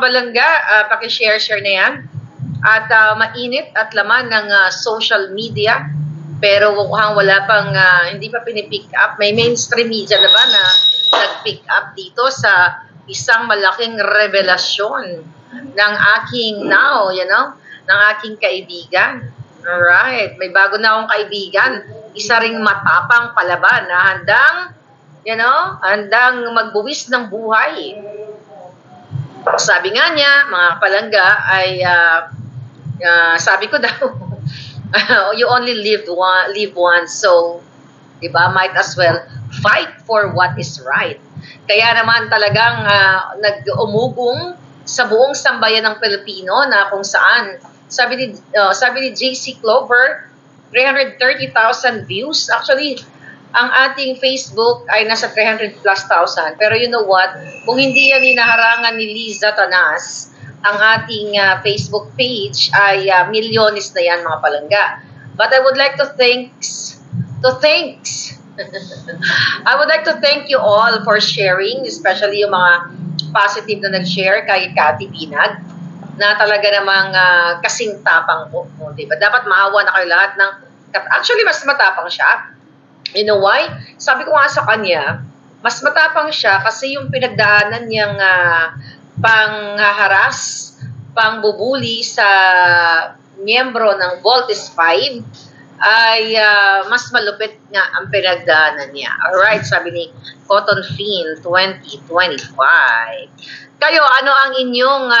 kabalangga, pakishare na yan. At mainit at laman ng social media. Pero mukhang wala pang, hindi pa pinipick up. May mainstream media na ba na nag-pick up dito sa isang malaking revelasyon ng aking ng aking kaibigan. Alright, may bago na akong kaibigan. Isa ring matapang palaban na handang magbuwis ng buhay. Sabi nga niya, mga palangga, ay sabi ko daw, you only live once, so, diba, might as well fight for what is right. Kaya naman talagang nag-umugong sa buong sambayan ng Pilipino na kung saan, sabi ni JC Clover, 330,000 views. Actually, ang ating Facebook ay nasa 300 plus thousand. Pero you know what? Kung hindi yan hinaharangan ni Liza Tanas, ang ating Facebook page ay milyones na yan, mga palangga. But I would like to I would like to thank you all for sharing, especially yung mga positive na nag-share kay Cathy Binag, na talaga namang kasing tapang mo, diba? Dapat maawa na kayo lahat ng, actually mas matapang siya. You know why? Sabi ko nga sa kanya, mas matapang siya kasi yung pinagdaanan niyang panghaharas, pangbubuli sa miyembro ng Voltes 5 ay mas malupit nga ang pinagdaanan niya. Alright, sabi ni Cotton Fiend 2025. Kayo, ano ang inyong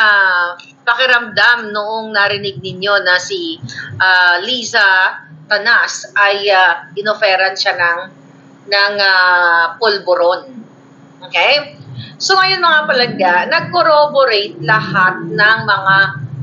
pakiramdam noong narinig ninyo na si Liza Tanas ay inoferan siya ng pulburon? Okay? So ngayon, mga palangga, nag-corroborate lahat ng mga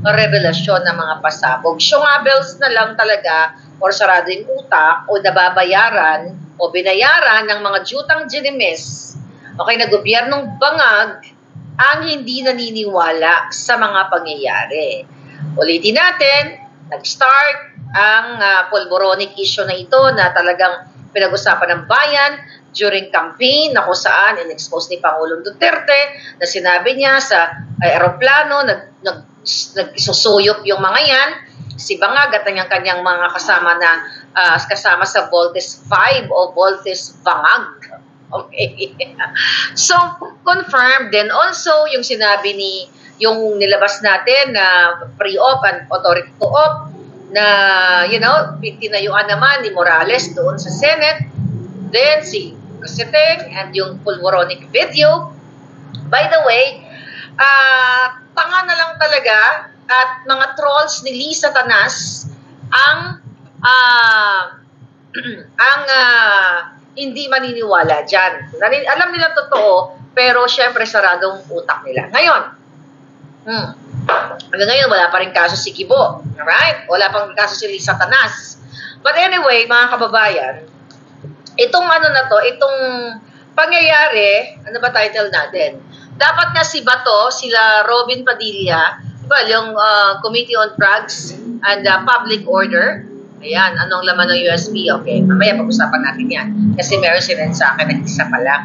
revelasyon ng mga pasabog. Syungabels na lang talaga or sarado yung utak o nababayaran o binayaran ng mga jutang ginimes, okay, na gobyernong bangag ang hindi naniniwala sa mga pangyayari. Ulitin natin, nag-start ang pulboronic issue na ito na talagang pinag-usapan ng bayan during campaign na kung saan in-expose ni Pangulong Duterte na sinabi niya sa aeroplano, nagsusuyop yung mga yan, si Bangag at ang kanyang mga kasama sa Voltes 5 o Voltes Bangag. Okay. So, confirmed then also yung sinabi yung nilabas natin na pre-op and authority to op na, tinayuan naman ni Morales doon sa Senate. Then, si Cositeng and yung pulboronic video. By the way, tanga na lang talaga at mga trolls ni Liza Tanas ang hindi maniniwala dyan. Alam nila totoo, pero syempre saradong utak nila. Ngayon, hanggang ngayon wala pa rin kaso si Kibo. Alright? Wala pang kaso si Liza Tanas. But anyway, mga kababayan, itong itong pangyayari, ano ba title natin? Dapat nga si Bato, sila Robin Padilla, yung Committee on Drugs and Public Order. Ayan, anong laman ng USB? Okay, mamaya pag-usapan natin yan. Kasi meron sinend sa akin na isa pa lang.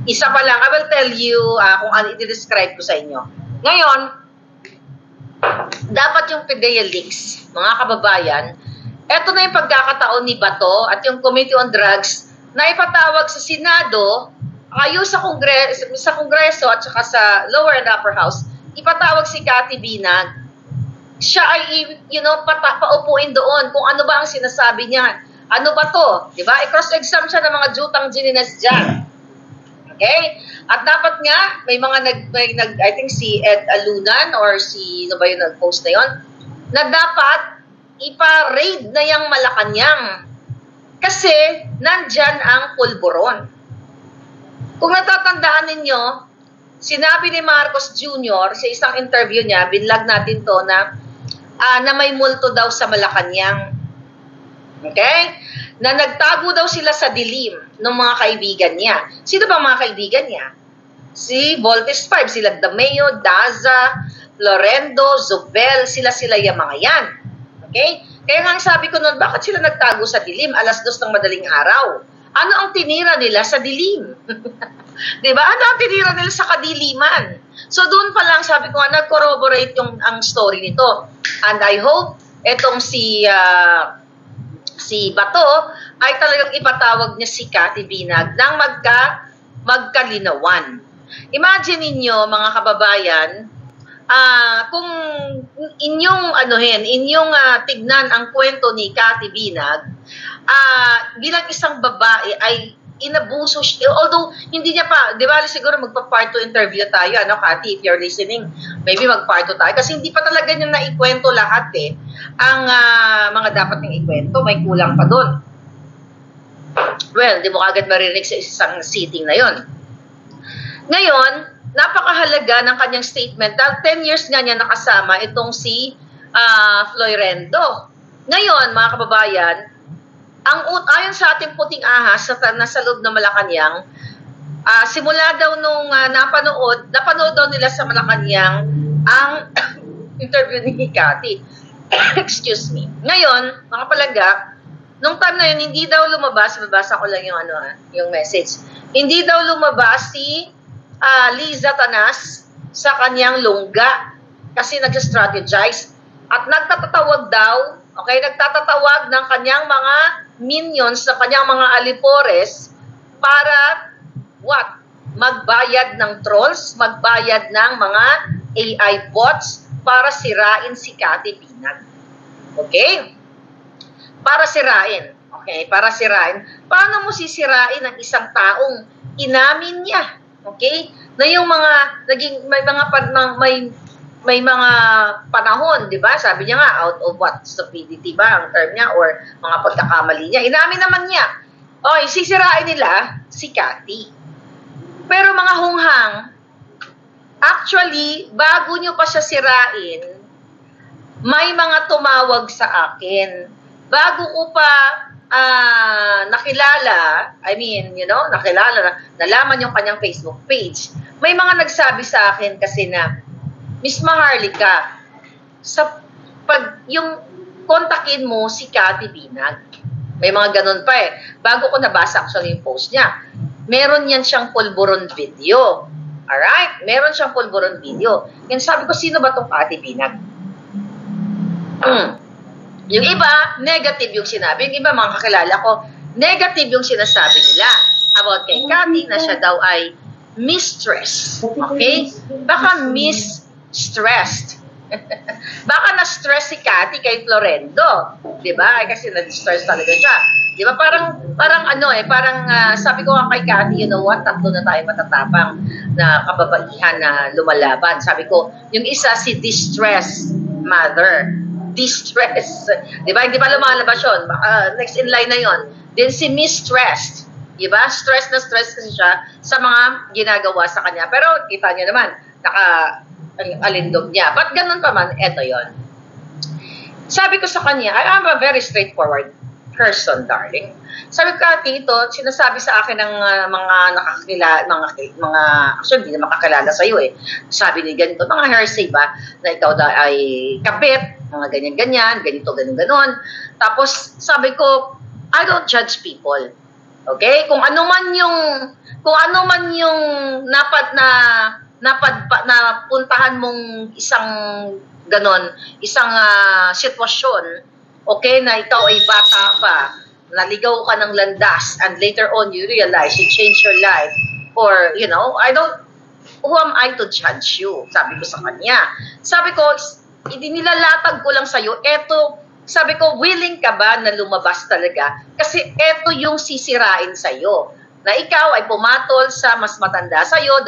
Isa pa lang. I will tell you kung ano i-describe ko sa inyo. Ngayon, dapat yung PDEA leaks, mga kababayan, eto na yung pagkakataon ni Bato at yung Committee on Drugs na ipatawag sa Senado, kayo sa Kongreso at saka sa lower and upper house, ipatawag si Cathy Binag. Siya ay, paupuin doon kung ano ba ang sinasabi niya. Ano ba to? Diba? I-cross-exam siya ng mga jutang ginines dyan. Okay? At dapat nga, may mga I think si Ed Alunan or si, nag-post na yon, na dapat ipa-raid na yung Malacanang. Kasi, nandyan ang pulburon. Kung natatandaan ninyo, sinabi ni Marcos Jr. sa isang interview niya, binlag natin to na may multo daw sa Malacanang. Okay? Na nagtago daw sila sa dilim ng mga kaibigan niya. Sino ba mga kaibigan niya? Si Voltes 5, sila Dameo, Daza, Lorendo, Zobel, sila yung mga yan. Okay? Kaya nga sabi ko noon, bakit sila nagtago sa dilim? 2:00 ng madaling araw. Ano ang tinira nila sa dilim? Diba? Ano ang tinira nila sa kadiliman? So doon pa lang sabi ko nga, nag-corroborate ang story nito. And I hope etong si Bato ay talagang ipatawag niya si Cathy Binag nang magkalinawan. Imagine ninyo mga kababayan, kung inyong tignan ang kwento ni Cathy Binag, bilang isang babae ay inabuso siya. Although, hindi niya pa, di ba, siguro magpa-part 2 interview tayo, Cathy, if you're listening, maybe mag-part 2 tayo. Kasi hindi pa talaga niya naikwento lahat ang mga dapat niyang ikwento, may kulang pa doon. Well, di mo agad marinig sa isang sitting na yon. Ngayon, napakahalaga ng kanyang statement dahil 10 years nga niya nakasama itong si Florendo. Ngayon, mga kababayan, ayon sa ating puting ahas na sa loob ng Malacanang, simula daw nung napanood daw nila sa Malacanang ang interview ni Cathy. Excuse me. Ngayon, mga palangga, nung time na yun, hindi daw lumabas, babasa ko lang yung message, hindi daw lumabas si Liza Tanas sa kanyang lungga kasi nag-strategize at nagtatatawag ng kanyang mga minions sa kanyang mga alipores para magbayad ng trolls, magbayad ng mga AI bots para sirain si Cathy Binag. Okay? Para sirain. Okay? Para sirain. Paano mo sisirain ang isang taong inamin niya? Okay? Na yung mga may mga panahon, di ba? Sabi niya nga, out of what? Stupidity ba ang term niya? Or mga pagkakamali niya? Inamin naman niya. Okay, sisirain nila si Cathy. Pero mga hunghang, actually, bago nyo pa siya sirain, may mga tumawag sa akin. Bago ko pa nakilala, nalaman yung kanyang Facebook page, may mga nagsabi sa akin kasi na, Miss Maharlika, yung kontakin mo si Cathy Binag. May mga ganun pa Bago ko nabasa actually yung post niya, meron yan siyang pulburon video. Alright? Meron siyang pulburon video. Yan sabi ko, sino ba itong Cathy Binag? Yung iba, negative yung sinabi. Yung iba, mga kakilala ko, negative yung sinasabi nila about kay Cathy na siya daw ay mistress. Okay? Baka stressed. Baka na-stress si Cathy kay Florendo. Diba? Kasi na-stress talaga siya. Diba? Parang sabi ko nga kay Cathy, you know what? Tatlo na tayo matatapang na kababaihan na lumalaban. Sabi ko, yung isa si distress mother. Distress. Diba? Hindi pa lumalabas yun. Next in line na yon. Then si mistressed. Diba? Stress na stress kasi siya sa mga ginagawa sa kanya. Pero kita niyo naman, alindog niya. But ganun pa man, eto yon. Sabi ko sa kanya, I'm a very straightforward person, darling. Sabi ko, Cathy, ito, sinasabi sa akin ng mga nakakilala, actually, hindi na makakilala sa'yo Sabi ni ganito, mga hearsay ba, na ikaw ay kapit, mga ganyan-ganyan, ganito, ganon-ganon. Tapos, sabi ko, I don't judge people. Okay? Kung ano man yung napuntahan mong isang sitwasyon, okay, na ikaw ay bata pa, naligaw ka ng landas, and later on you realize you change your life, or, who am I to judge you? Sabi ko sa kanya. Sabi ko, nilalatag ko lang sa'yo, sabi ko, willing ka ba na lumabas talaga? Kasi eto yung sisirain sa'yo. Na ikaw ay pumatol sa mas matanda sa'yo,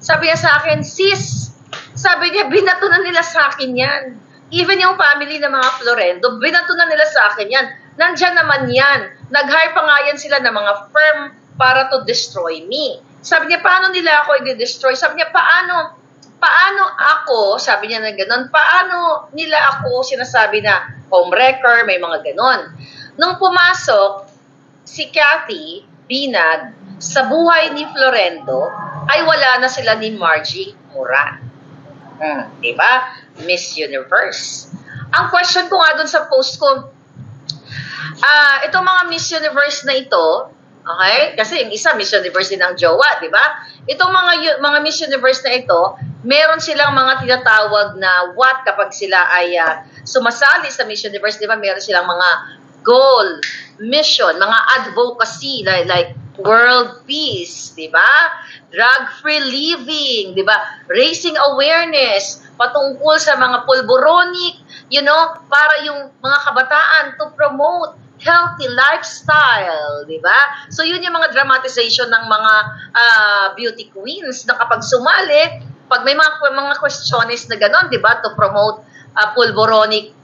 Sabi niya sa akin, sis, sabi niya, binato na nila sa akin yan. Even yung family ng mga Florendo, binato na nila sa akin yan. Nandyan naman yan. Nag-hire pa nga yan sila ng mga firm para to destroy me. Sabi niya, paano nila ako i-destroy? Sabi niya, paano ako, sabi niya na gano'n, paano nila ako sinasabi na homewrecker, may mga gano'n. Nung pumasok si Cathy Binag sa buhay ni Florendo, ay wala na sila ni Margie Moran. Diba? Miss Universe. Ang question ko nga dun sa post ko, Itong mga Miss Universe na ito, okay? Kasi yung isa Miss Universe din ang jowa, di ba? Itong mga Miss Universe na ito, meron silang mga tinatawag na what kapag sila ay sumasali sa Miss Universe, di ba? Meron silang mga goal, mission, mga advocacy like world peace, di ba? Drug-free living, di ba? Raising awareness patungkol sa mga pulboronic, para yung mga kabataan to promote healthy lifestyle, di ba? So yun yung mga dramatization ng mga beauty queens na kapag sumali, pag may mga questiones na gano'n, di ba, to promote pulboronic,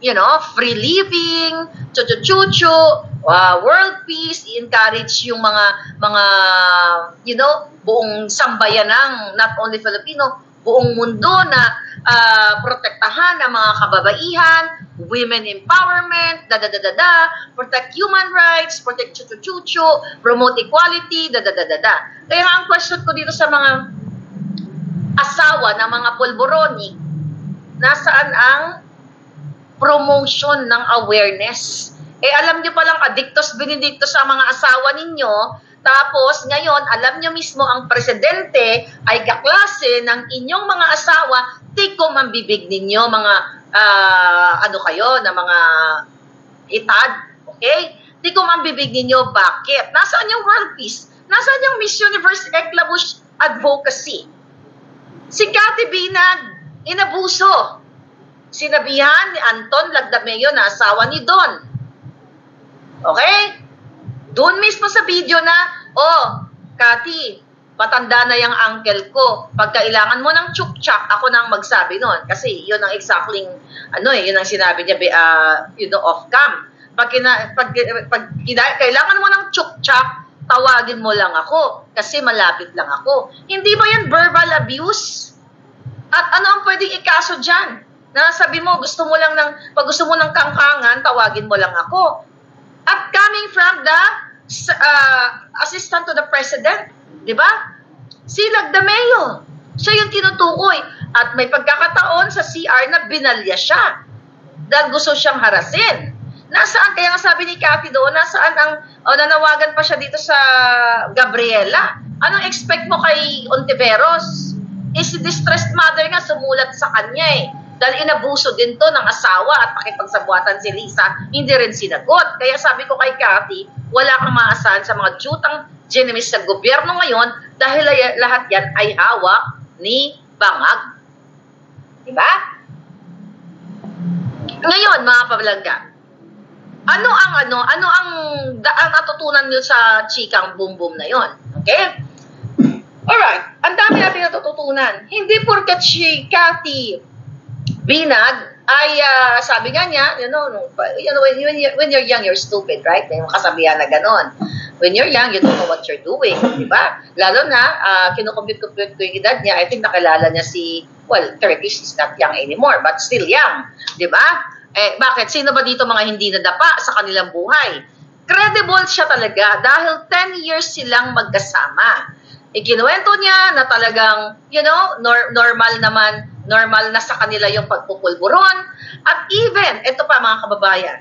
free living, chuchu-chuchu, world peace, i-encourage yung mga buong sambayan ng not only Filipino, buong mundo na protektahan ang mga kababaihan, women empowerment, protect human rights, protect chuchu-chuchu, promote equality, Kaya nga ang question ko dito sa mga asawa ng mga pulboronic, nasaan ang promotion ng awareness? Alam nyo palang adictos benedictos ang mga asawa ninyo, tapos ngayon, alam nyo mismo ang presidente ay kaklase ng inyong mga asawa, tikom ang bibig ninyo, mga mga hitad, okay? Tikom ang bibig ninyo, bakit? Nasaan yung world peace? Nasaan yung Miss Universe Eklabush advocacy? Si Cathy Binag, inabuso. Sinabihan ni Anton Lagdameo na asawa ni Don. Okay? Doon mismo sa video na, Cathy, matanda na yung uncle ko. Pag kailangan mo ng chuk-chak, ako nang magsabi nun. Kasi yun ang exactly, yun ang sinabi niya, off-cam. Pag kailangan mo ng chuk-chak, tawagin mo lang ako. Kasi malapit lang ako. Hindi ba yan verbal abuse? At ano ang pwedeng ikaso dyan? Na sabi mo, pag gusto mo ng kangkangan, tawagin mo lang ako. At coming from the assistant to the president, di ba? Si Lagdameo, siya yung tinutukoy. At may pagkakataon sa CR na binalya siya dahil gusto siyang harasin. Nasaan, kaya nga sabi ni Cathy doon, nasaan nanawagan pa siya dito sa Gabriela. Anong expect mo kay Ontiveros? Si distressed mother nga sumulat sa kanya Dahil inabuso din to ng asawa at pakipagsabuatan si Lisa, hindi rin sinagot. Kaya sabi ko kay Cathy, wala kang maasahan sa mga jutang genimis sa gobyerno ngayon dahil lahat yan ay hawak ni Bangag. Diba? Ngayon, mga pabalangga, ano ang natutunan nyo sa chikang boom-boom na yon? Okay? Alright, ang dami natin natututunan. Hindi porket si Cathy Binag ay sabi nga niya, when you're young, you're stupid, right? May kasabihan na ganon. When you're young, you don't know what you're doing, di ba? Lalo na, kinukompute-compute ko yung edad niya, I think nakilala niya 30 is not young anymore, but still young, di ba? Bakit? Sino ba dito mga hindi nadapa sa kanilang buhay? Credible siya talaga dahil 10 years silang magkasama. Ikinuwento niya na talagang, normal na sa kanila yung pagpupulburon. At even, ito pa mga kababayan,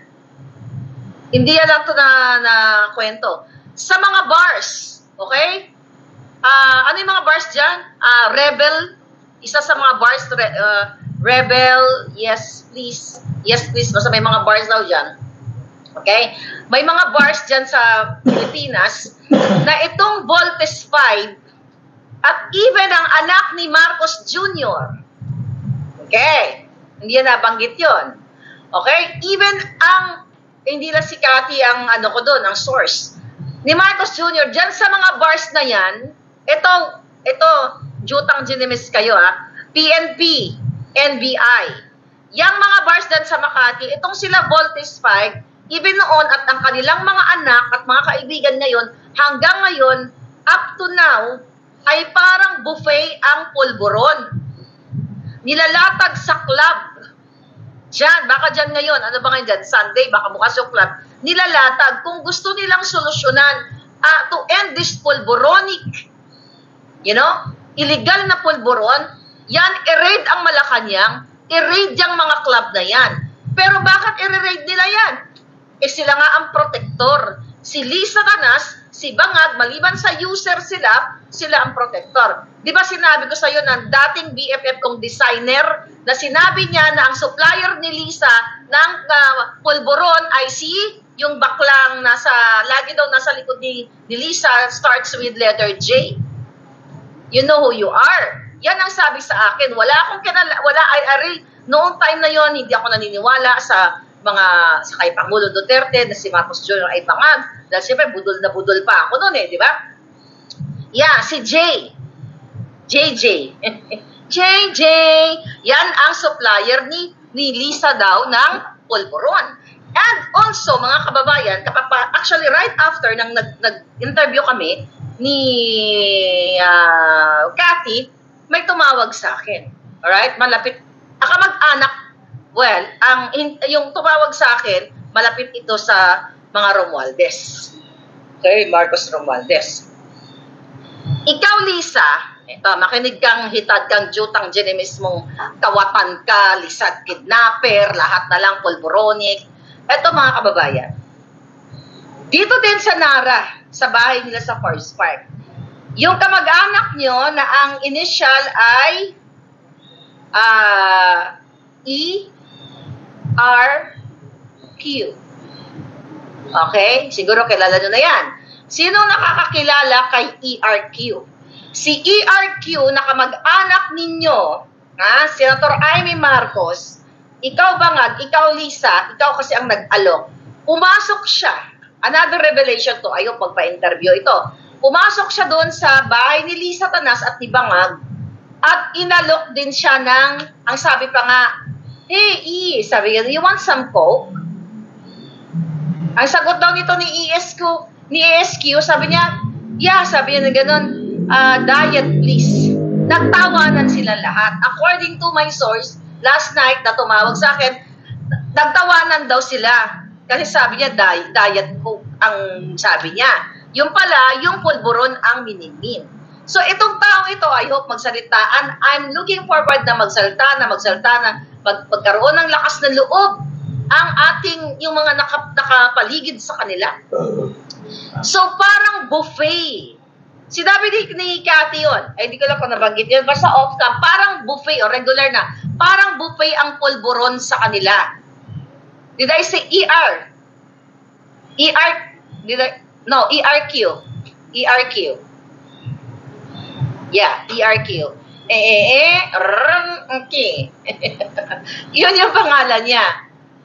hindi yan lang ito na kwento. Sa mga bars, okay? Ano yung mga bars dyan? Rebel, isa sa mga bars, Rebel, yes please, basta may mga bars daw dyan. Okay? May mga bars dyan sa Pilipinas na itong Voltes 5 at even ang anak ni Marcos Jr. Okay? Hindi yan nabanggit yun. Okay? Even hindi lang si Cathy ang ang source. Ni Marcos Jr., dyan sa mga bars na yan, ito, jutang ginimis kayo PNP, NBI. Yang mga bars dyan sa Makati, itong sila Voltes 5, even noon at ang kanilang mga anak at mga kaibigan ngayon, hanggang ngayon, up to now, ay parang buffet ang pulburon. Nilalatag sa club. Diyan, baka dyan ngayon, ano ba ngayon dyan? Sunday, baka bukas yung club. Nilalatag kung gusto nilang solusyonan to end this pulboronic, illegal na pulburon, yan, i-raid ang Malacanang, i-raid yung mga club na yan. Pero bakit i-raid nila yan? eh sila nga ang protector. Si Lisa Tanas, si Bangag, maliban sa user sila ang protector. Di ba sinabi ko sa iyo ng dating BFF kong designer na sinabi niya na ang supplier ni Lisa ng pulburon ay si yung baklang lagi daw nasa likod ni Lisa starts with letter J. You know who you are. Yan ang sabi sa akin. Noong time na yon hindi ako naniniwala sa kay Pangulo Duterte na si Marcos Jr. ay bangag. Dahil siyempre, budol na budol pa ako noon di ba? Yeah, si JJ. JJ, yan ang supplier ni Lisa daw ng pulburon. And also, mga kababayan, actually right after nang nag-interview kami ni Cathy, may tumawag sa akin. Alright? Malapit. Kamag-anak. Well, yung tumawag sa akin, malapit ito sa mga Romualdez. Okay, Marcos Romualdez. Ikaw, Lisa, ito, makinig kang hitad kang jutang genimis mong kawatan ka, lisad kidnapper, lahat na lang pulburonic. Ito, mga kababayan. Dito din sa Nara, sa bahay nila sa Forest Park, yung kamag-anak nyo na ang initial ay ERQ. Okay? Siguro kilala nyo na yan. Sino nakakakilala kay ERQ? Si ERQ na kamag-anak ninyo, Senator Amy Marcos, ikaw Bangag, ikaw Lisa, ikaw kasi ang nag-alok. Pumasok siya. Another revelation to. Ayaw pagpa-interview ito. Pumasok siya doon sa bahay ni Lisa Tanas at ni Bangag at inalok din siya ang sabi pa nga, hey, sabi niya, you want some Coke? Ang sagot daw nito ni ESQ, sabi niya, yeah, sabi niya na gano'n, diet please. Nagtawanan sila lahat. According to my source, last night na tumawag sa akin, nagtawanan daw sila. Kasi sabi niya, diet Coke ang sabi niya. Yung pala, yung pulburon ang minimin. So itong taong ito, I hope magsalitaan. I'm looking forward na magsalta na magkaroon ng lakas ng loob ang yung mga nakapaligid sa kanila. So parang buffet. Sinabi ni Cathy yun. Ay, hindi ko lang kung nabanggit yun. Basta off-cam, parang buffet o regular na. Parang buffet ang pulburon sa kanila. Did I say ER? No, ERQ. ERQ. Yeah, ERQ. Okay. Yun yung pangalan niya.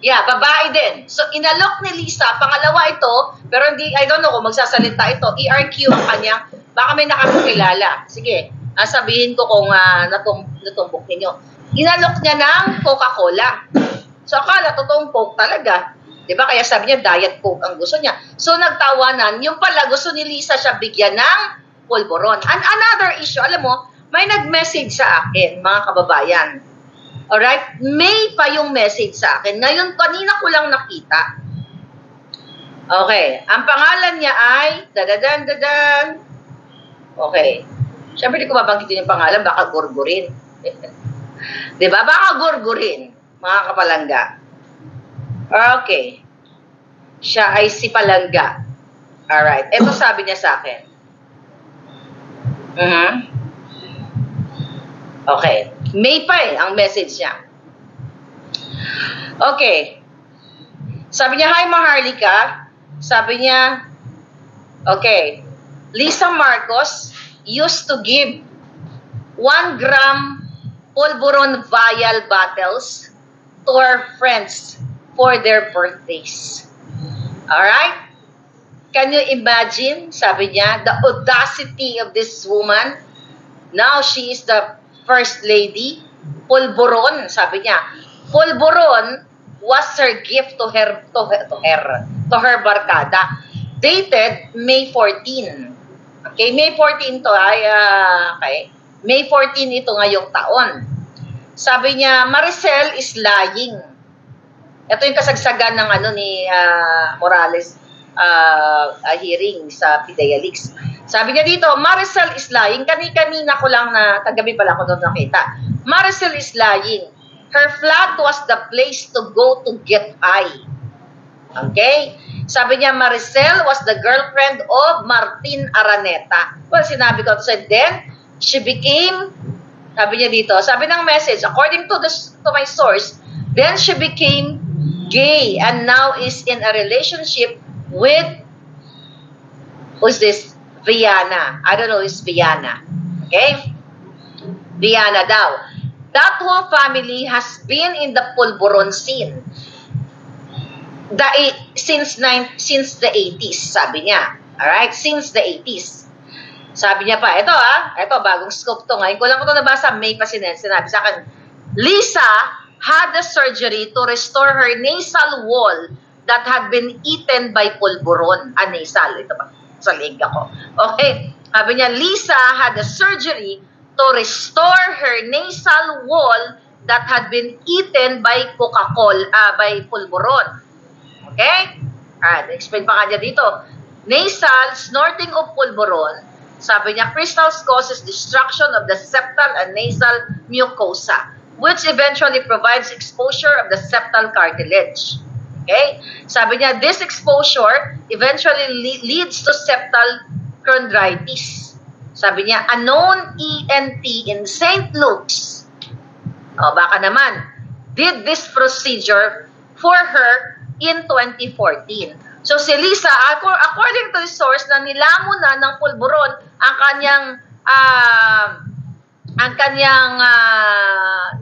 Yeah, babae din. So, inalok ni Lisa. Pangalawa ito, pero I don't know kung magsasalita ito. ERQ ang kanyang, baka may nakakakilala. Sige, sabihin ko kung natumbok ninyo. Inalok niya ng Coca-Cola. So, akala, totoong Coke talaga. Diba? Kaya sabi niya, diet Coke ang gusto niya. So, nagtawanan. Yung pala, gusto ni Lisa siya bigyan ng pulburon. And another issue, alam mo, may nag-message sa akin, mga kababayan. Alright? May pa yung message sa akin. Ngayon, kanina ko lang nakita. Okay. Ang pangalan niya ay dadadan. Okay. Siyempre, di ko mabanggitin yung pangalan, baka gurgurin. Diba? Baka gurgurin, mga kapalangga. Okay. Siya ay si Palangga. Alright. Ito sabi niya sa akin. Okay. May pa ang message niya. Okay. Sabi niya, hi Maharlika. Sabi niya, okay, Lisa Marcos used to give 1 gram pulburon vial bottles to her friends for their birthdays. Alright? Can you imagine, sabi niya, the audacity of this woman? Now she is the First Lady. Pulburon, sabi niya. Pulburon was her gift to her barkada. Dated May 14. Okay, May 14 to ay okay. May 14 ito ngayong taon. Sabi niya, Maricel is lying. Ito yung kasagsagan ng ni Morales hearing sa Pidea Leaks. Sabi niya dito, Maricel is lying. Kanina ko lang kagabi pala ko doon nakita. Maricel is lying. Her flat was the place to go to get high. Okay? Sabi niya, Maricel was the girlfriend of Martin Araneta. Well, sinabi ko, so then, she became, sabi niya dito, sabi ng message, according to my source, then she became gay and now is in a relationship with, who's this? Viana. I don't know who's Viana. Okay? Viana daw. That whole family has been in the Pulburon scene since the 80s, sabi niya. Alright? Since the 80s. Sabi niya pa, ito bagong scoop to. Ngayon ko lang ito nabasa, May pa sinabi sa akin, Lisa had the surgery to restore her nasal wall that had been eaten by pulburon. Nasal. Ito pa, sa leg ako. Okay? Sabi niya, Lisa had the surgery to restore her nasal wall that had been eaten by Coca-Cola, by pulburon. Okay? Explain pa kanya dito. Nasal snorting of pulburon, sabi niya, crystals causes destruction of the septal and nasal mucosa, which eventually provides exposure of the septal cartilage. Okay? Sabi niya, this exposure eventually leads to septal chondritis. Sabi niya, a known ENT in St. Luke's, baka naman, did this procedure for her in 2014. So si Lisa, according to the source, na nilamon na ng pulburon ang kanyang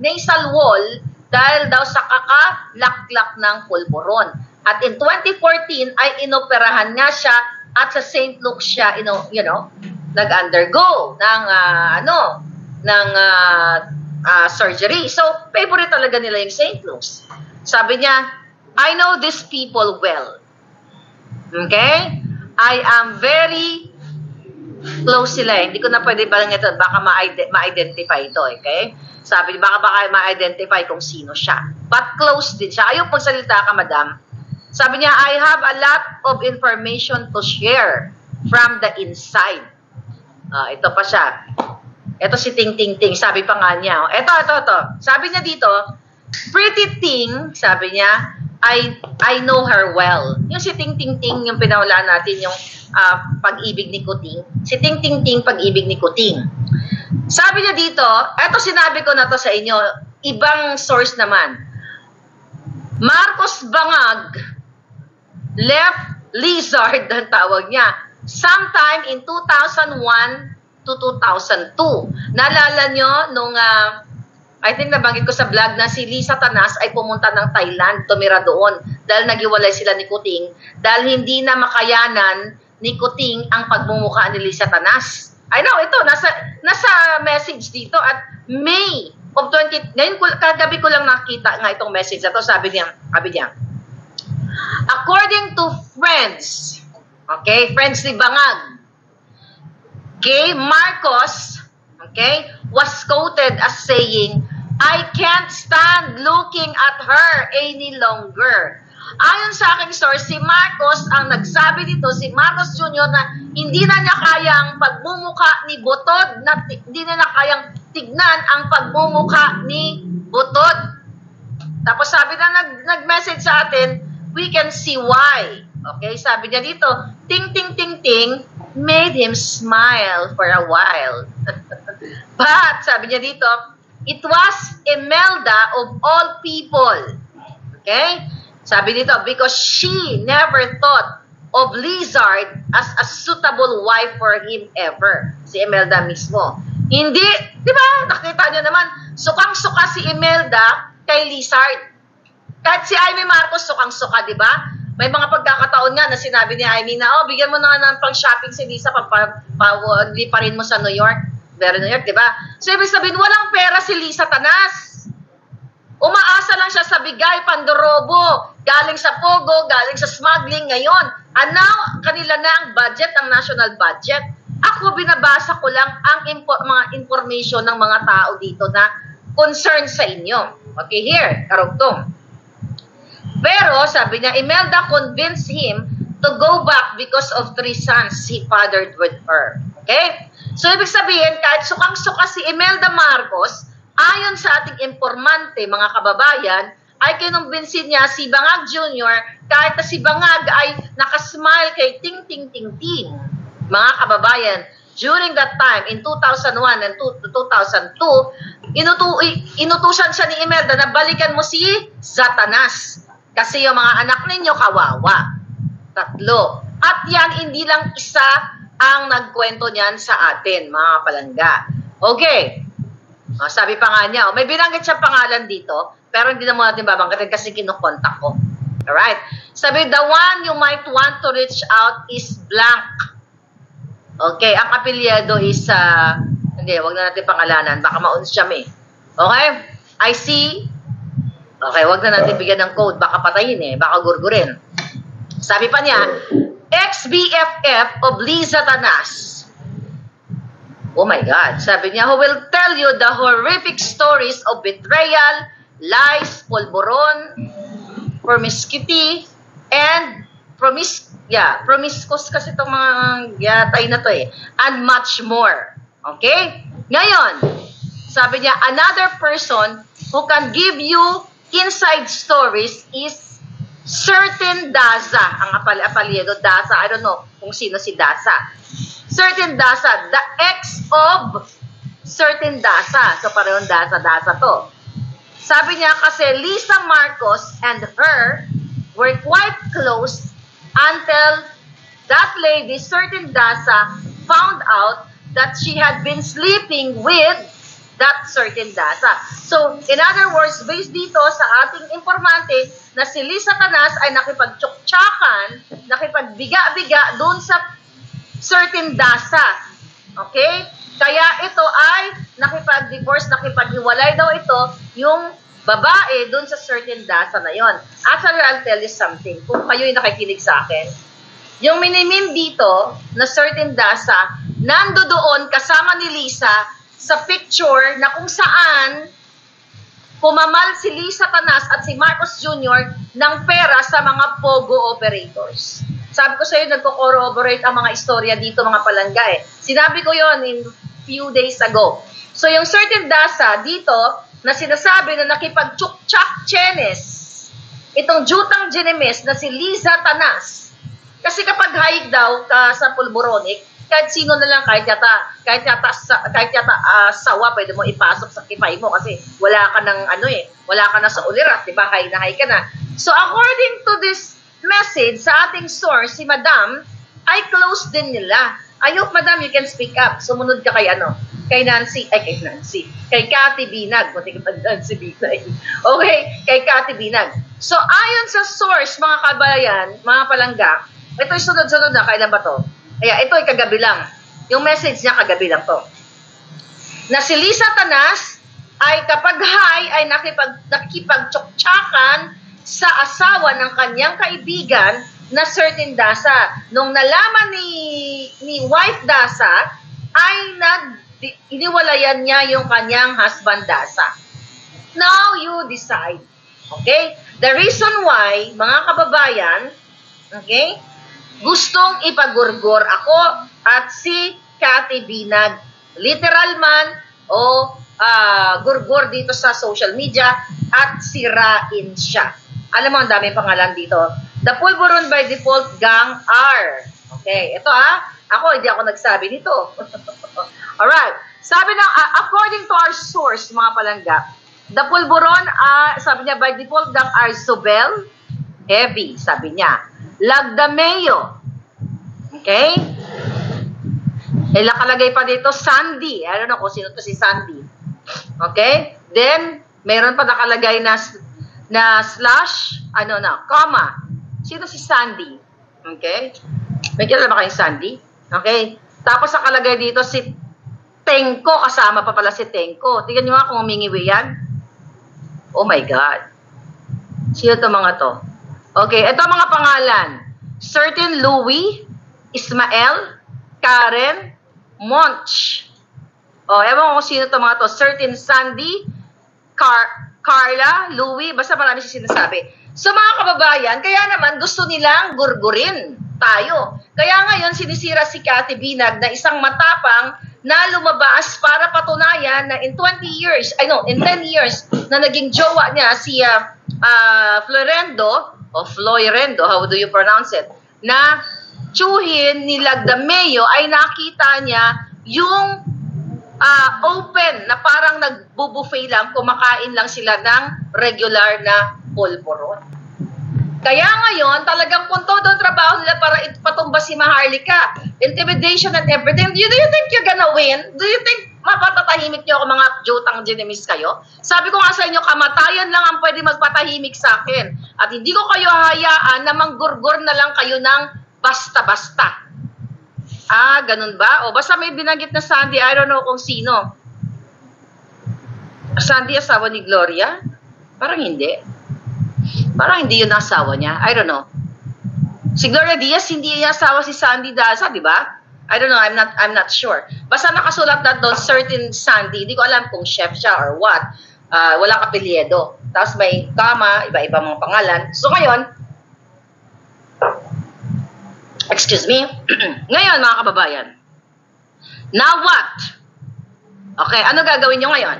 nasal wall dahil daw sa kakalaklak ng pulburon. At in 2014 ay inoperahan nga siya at sa St. Luke's siya, nag-undergo ng surgery. So, favorite talaga nila yung St. Luke's. Sabi niya, I know these people well. Okay? I am very close sila. Hindi ko na pwede balang ito. Baka ma-identify ito. Okay? Sabi niya, baka ma-identify kung sino siya. But close din siya. Ayaw pagsalita ka, madam. Sabi niya, I have a lot of information to share from the inside. Ito pa siya. Ito si Ting Ting Ting. Sabi pa nga niya. Ito. Sabi niya dito, Pretty Ting, sabi niya, I know her well. Yung si Ting Ting Ting, yung pinawala natin, yung pag-ibig ni Kuting. Si Ting Ting Ting, pag-ibig ni Kuting. Sabi niya dito, eto sinabi ko na to sa inyo, ibang source naman. Marcos Bangag left Lizard, ang tawag niya, sometime in 2001 to 2002. Naalala nyo nung I think nabanggit ko sa vlog na si Lisa Tanas ay pumunta ng Thailand, tumira doon dahil nagiwalay sila ni Kuting dahil hindi na makayanan ni Kuting ang pagmumukha ni Lisa Tanas. I know, ito, nasa message dito at May of 20, ngayon kagabi ko lang nakita nga itong message na to, sabi niya, according to friends, okay, friends ni Bangag, okay, Marcos, okay, was quoted as saying, I can't stand looking at her any longer. Ayon sa aking source, si Marcos ang nagsabi dito, si Marcos Jr. na hindi na niya kayang pagmumukha ni Butod, hindi na kayang tignan ang pagmumukha ni Butod. Tapos sabi na nag-message sa atin, we can see why. Okay, sabi niya dito, ting ting ting ting made him smile for a while. But, sabi niya dito, it was Imelda of all people. Okay? Sabi dito, because she never thought of Lizard as a suitable wife for him ever. Si Imelda mismo. Hindi, di ba? Nakita niyo naman, sukang-suka si Imelda kay Lizard. Kahit si Amy Marcos, sukang-suka, di ba? May mga pagkakataon nga na sinabi ni Amy na, bigyan mo na ng pang-shopping si Lisa, liparin mo sa New York. Pero New York, di ba? So, ibig sabihin, walang pera si Lisa Tanas. Umaasa lang siya sa bigay, pandorobo, galing sa Pogo, galing sa smuggling ngayon. And now, kanila na ang budget, ang national budget. Ako, binabasa ko lang ang mga information ng mga tao dito na concern sa inyo. Okay, here, karugtong. Pero, sabi niya, Imelda convinced him to go back because of 3 sons he fathered with her. Okay? So, ibig sabihin, kahit sukang-suka si Imelda Marcos, ayon sa ating informante, mga kababayan, ay kinumbinsin niya si Bangag Jr. kahit na si Bangag ay nakasmile kay Ting Ting Ting Ting. Mga kababayan, during that time, in 2001 and 2002, inutusan siya ni Imelda na balikan mo si Satanas. Kasi yung mga anak ninyo kawawa. 3. At yan, hindi lang isa ang nagkwento niyan sa atin, mga palangga. Okay. Sabi pa nga niya, may binanggit siya pangalan dito, pero hindi na muna natin babanggitin kasi kinukontak ko. Alright? Sabi, the one you might want to reach out is blank. Okay, ang apelyido is, hindi, wag na natin pangalanan, baka ma-ons siya may. Okay? I see. Okay, wag na natin bigyan ng code, baka patayin baka gurgurin. Sabi pa niya, ex-BFF of Liza Tanas. Oh my God. Sabi niya, who will tell you the horrific stories of betrayal, lies, polvoron, promiscuity, and promiscuous kasi itong mga yatay na to and much more. Okay? Ngayon, sabi niya, another person who can give you inside stories is certain Daza. Ang apelyido Daza. I don't know kung sino si Daza. Certain Daza. The ex of certain Daza. So, parehong Daza to. Sabi niya kasi Lisa Marcos and her were quite close until that lady, certain Daza, found out that she had been sleeping with that certain Daza. So, in other words, based dito sa ating informante na si Liza Tanas ay nakipagtsuktsakan, nakipagbiga-biga doon sa certain Daza. Okay? Kaya ito ay nakipag-divorce, nakipaghiwalay daw ito yung babae doon sa certain Daza na yon. Actually, I'll tell you something. Kung kayo'y nakikinig sa akin, yung minimim dito na certain Daza, nando doon kasama ni Lisa sa picture na kung saan pumamal si Liza Tanas at si Marcos Jr. ng pera sa mga POGO operators. Sabi ko sa iyo, nagko-corroborate ang mga istorya dito, mga palangga Sinabi ko yon in few days ago. So yung certain Daza dito na sinasabi na nakipag-tsuktsak chenes, itong jutang ginemes na si Liza Tanas. Kasi kapag hike daw ka sa pulboronic, kahit sino na lang, kahit yata sawa, pwede mo ipasok sa kipay mo kasi wala ka ng wala ka na sa ulirat, di ba? High na ka na. So according to this message sa ating source, si Madam ay close din nila. I hope, Madam, you can speak up. Sumunod ka kay kay Cathy Binag. Buti ka pa Nancy Binag. Okay, kay Cathy Binag. So ayon sa source, mga kabayan, mga palangga, ito'y sunod-sunod na, kailan ba to? Kaya ito ay kagabi lang. Yung message niya kagabi lang to. Na si Liza Tanas ay kapag high ay nakipagtsuktsakan sa asawa ng kanyang kaibigan na certain Daza. Nung nalaman ni wife Daza ay iniwalayan niya yung kanyang husband Daza. Now you decide. Okay? The reason why, mga kababayan, okay, gustong ipagurgur ako at si Cathy Binag. Literal man o gurgur dito sa social media at sirain siya. Alam mo, ang daming pangalan dito. The Pulburon by Default Gang R. Okay, ito ako, hindi ako nagsabi nito. Alright, sabi na, according to our source, mga palangga, the Pulburon, sabi niya, by Default Gang R. Sobel, heavy, sabi niya. Lagdameo. Okay? Nakalagay pa dito, Sandy. I don't know kung sino to si Sandy. Okay? Then, mayroon pa nakalagay na slash, comma. Sino si Sandy? Okay? May kilala ba kayong Sandy? Okay? Tapos nakalagay dito si Tenko. Kasama pa pala si Tenko. Tingnan nyo nga kung humingiwi yan. Oh my God. Sino to mga to? Okay, ito ang mga pangalan. Certain Louie, Ismael, Karen, Monch. Ewan ko kung sino ito mga to. Certain Sandy, Carla, Louie, basta marami siya sinasabi. So mga kababayan, kaya naman gusto nilang gurgurin tayo. Kaya ngayon sinisira si Cathy Binag na isang matapang na lumabas para patunayan na in 10 years na naging jowa niya si Florendo, o Floyrendo, how do you pronounce it, na tsuhin ni Lagdameo ay nakita niya yung open na parang nagbubuffet lang, kumakain lang sila ng regular na pulburon. Kaya ngayon, talagang kung todo trabaho nila para ipatumba si Maharlika, intimidation and everything, do you think you're gonna win? Do you think mapatatahimik niyo ako mga jutang ginemis kayo? Sabi ko nga sa inyo, kamatayan lang ang pwede magpatahimik sa akin. At hindi ko kayo hayaan na manggurgur na lang kayo ng basta-basta. Ganun ba? O basta may binanggit na Sandy, I don't know kung sino. Sandy, asawa ni Gloria? Parang hindi. Parang hindi yun asawa niya. I don't know. Si Gloria Diaz, hindi niya asawa si Sandy Daza, di ba? I don't know. I'm not sure. Basta nakasulat na doon, certain Sandy. Hindi ko alam kung chef siya or what. Wala kapilyedo. Tapos may kama, iba-iba mga pangalan. So ngayon, excuse me. Ngayon, mga kababayan. Now what? Okay, ano gagawin nyo ngayon?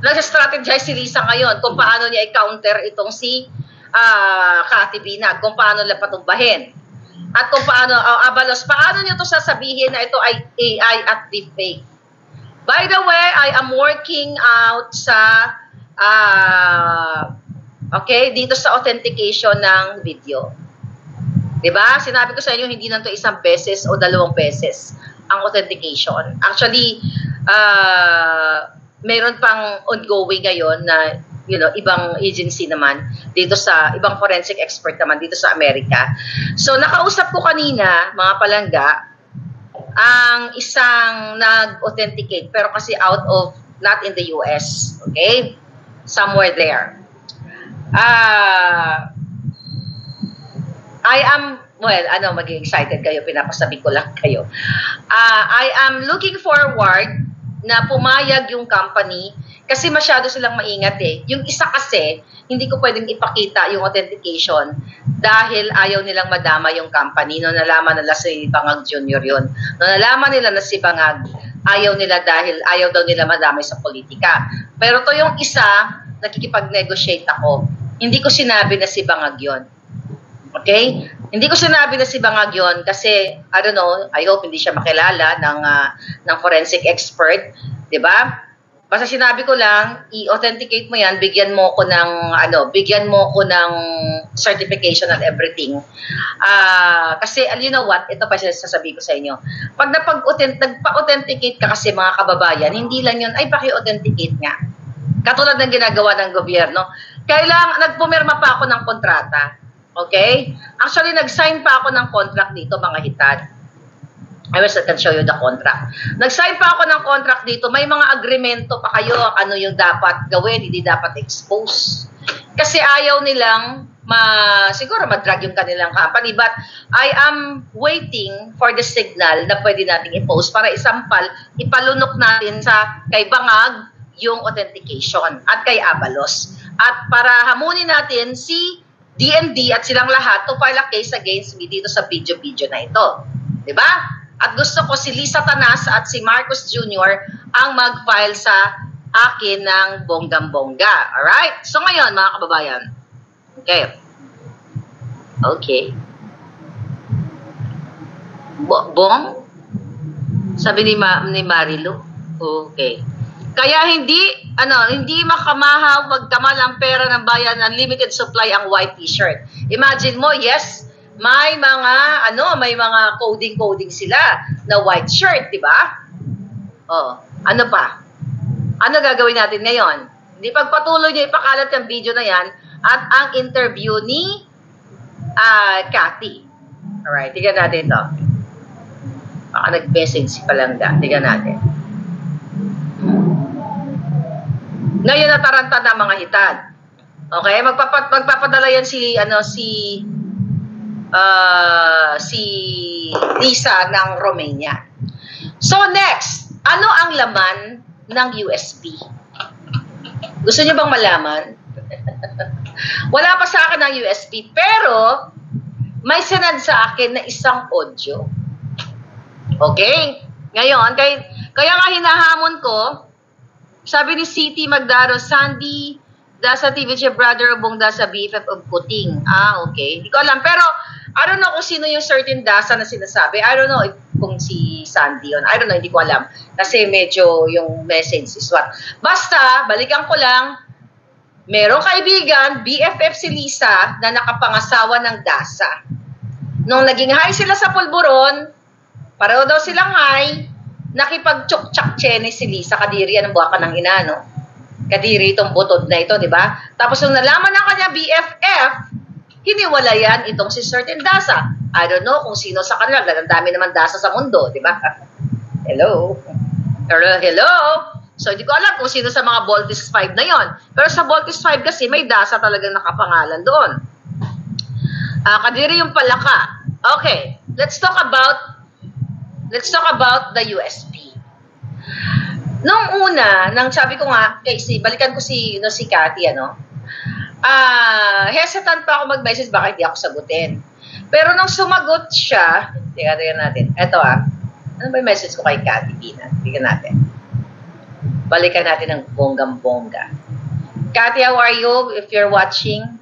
Nag-strategize si Lisa ngayon kung paano niya i-counter itong si Cathy Binag, kung paano nila patumbahin. At kung paano, Abalos, paano niyo to sasabihin na ito ay AI at deepfake? By the way, I am working out sa, dito sa authentication ng video. Diba? Sinabi ko sa inyo, hindi na to isang beses o 2 beses ang authentication. Actually, mayroon pang ongoing ngayon na ibang agency naman dito sa ibang forensic expert naman dito sa Amerika. So nakausap ko kanina mga palangga ang isang nag-authenticate pero kasi out of not in the US, okay? Somewhere there. Maging excited kayo, pinapasabi ko lang kayo. I am looking forward na pumayag yung company kasi masyado silang maingat eh. Yung isa kasi, hindi ko pwedeng ipakita yung authentication dahil ayaw nilang madama yung company. No nalaman nila si Bangag Jr. yun. No nalaman nila na si Bangag, ayaw nila dahil ayaw daw nila madamay sa politika. Pero to yung isa, nakikipag-negotiate ako. Hindi ko sinabi na si Bangag yun. Okay? Hindi ko sinabi na si Bangag yun kasi, I don't know, I hope hindi siya makilala ng forensic expert. Diba? Basta sinabi ko lang, i-authenticate mo yan, bigyan mo ko ng certification and everything. Kasi, you know what, ito pa sasabihin ko sa inyo. Pag nagpa-authenticate ka kasi mga kababayan, hindi lang yun, ay paki-authenticate nga. Katulad ng ginagawa ng gobyerno. Nagpumirma pa ako ng kontrata. Okay? Actually, nag-sign pa ako ng contract dito, mga hitad. I can show you the contract. Nag-sign pa ako ng contract dito. May mga agreemento pa kayo, ano yung dapat gawin, hindi dapat expose. Kasi ayaw nilang, siguro madrag yung kanilang company. But I am waiting for the signal na pwede nating i-post para isampal, ipalunok natin kay Bangag yung authentication at kay Abalos. At para hamunin natin si DND at silang lahat to file a case against me dito sa video na ito. Diba? At gusto ko si Lisa Tanas at si Marcos Jr. ang mag-file sa akin ng bonggang-bongga. Alright? So ngayon, mga kababayan. Okay. Bong? Sabi ni Marilu. Okay. Kaya hindi makamahaw, magkamal ang pera ng bayan, unlimited supply ang white t-shirt. Imagine mo, yes, may mga coding sila na white shirt, di ba? Ano pa? Ano gagawin natin ngayon? Hindi pagpatuloy niyo ipakalat yung video na yan at ang interview ni Cathy. Alright, tignan natin ito. Baka nag-message si Palangga. Tignan natin. Ngayon nataranta na mga hitad. Okay, magpapadala yan si Lisa ng Romania. So next, ano ang laman ng USB? Gusto niyo bang malaman? Wala pa sa akin ang USB, pero may sinad sa akin na isang audio. Okay? Ngayon, kaya nga hinahamon ko, sabi ni City Magdaro, Sandy, Dasa TVJ brother ubong Dasa BFF of Kuting. Ah, okay. Hindi ko alam. Pero, I don't know kung sino yung certain Dasa na sinasabi. I don't know kung si Sandy yun. I don't know, hindi ko alam. Kasi medyo yung message is what. Basta, balikan ko lang, merong kaibigan, BFF si Lisa, na nakapangasawa ng Dasa. Nung naging high sila sa Pulburon, pareho daw silang high, nakipag-chok-chak-chene si Lisa, kadiri yan ang buwaka ng ina, no? Kadiri itong butod na ito, di ba? Tapos nung nalaman ng kanya BFF, hiniwalayan itong si certain Dasa. I don't know kung sino sa kanila. Ang dami naman Dasa sa mundo, di ba? Hello? Hello? So, hindi ko alam kung sino sa mga Voltis 5 na yon. Pero sa Voltis 5 kasi, may Dasa talagang nakapangalan doon. Kadiri yung palaka. Okay, let's talk about the USP. Nung una, nang sabi ko nga, balikan ko si Cathy, hesitant pa ako mag-message, baka hindi ako sagutin. Pero nung sumagot siya, tingnan natin, eto ano ba yung message ko kay Cathy Pina? Tingnan natin. Balikan natin ng bonggang-bongga. Cathy, how are you? If you're watching,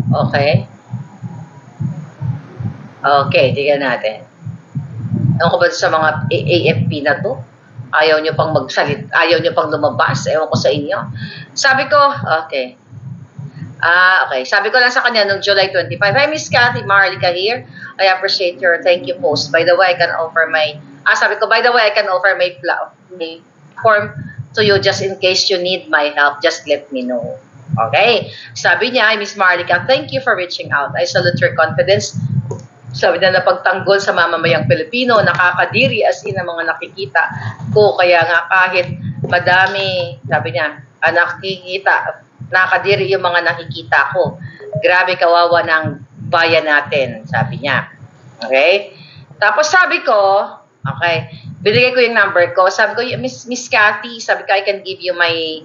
okay. Okay, tingnan natin. Ewan ko ba sa mga AFP na to? Ayaw nyo pang magsalit, ayaw nyo pang lumabas, ewan ko sa inyo. Sabi ko, okay. Okay. Sabi ko lang sa kanya noong July 25, hi Miss Cathy, Marlica here. I appreciate your thank you post. By the way, I can offer my, sabi ko, by the way, I can offer my form to you just in case you need my help. Just let me know. Okay. Sabi niya, hi Miss Marlica, thank you for reaching out. I salute your confidence. Sabi na napagtanggol sa mamamayang Pilipino, nakakadiri as in ang mga nakikita ko. Kaya nga kahit madami, sabi niya, nakakadiri yung mga nakikita ko. Grabe kawawa ng bayan natin, sabi niya. Okay? Tapos sabi ko, okay, binigay ko yung number ko. Sabi ko, Miss Cathy, sabi ko, I can give you my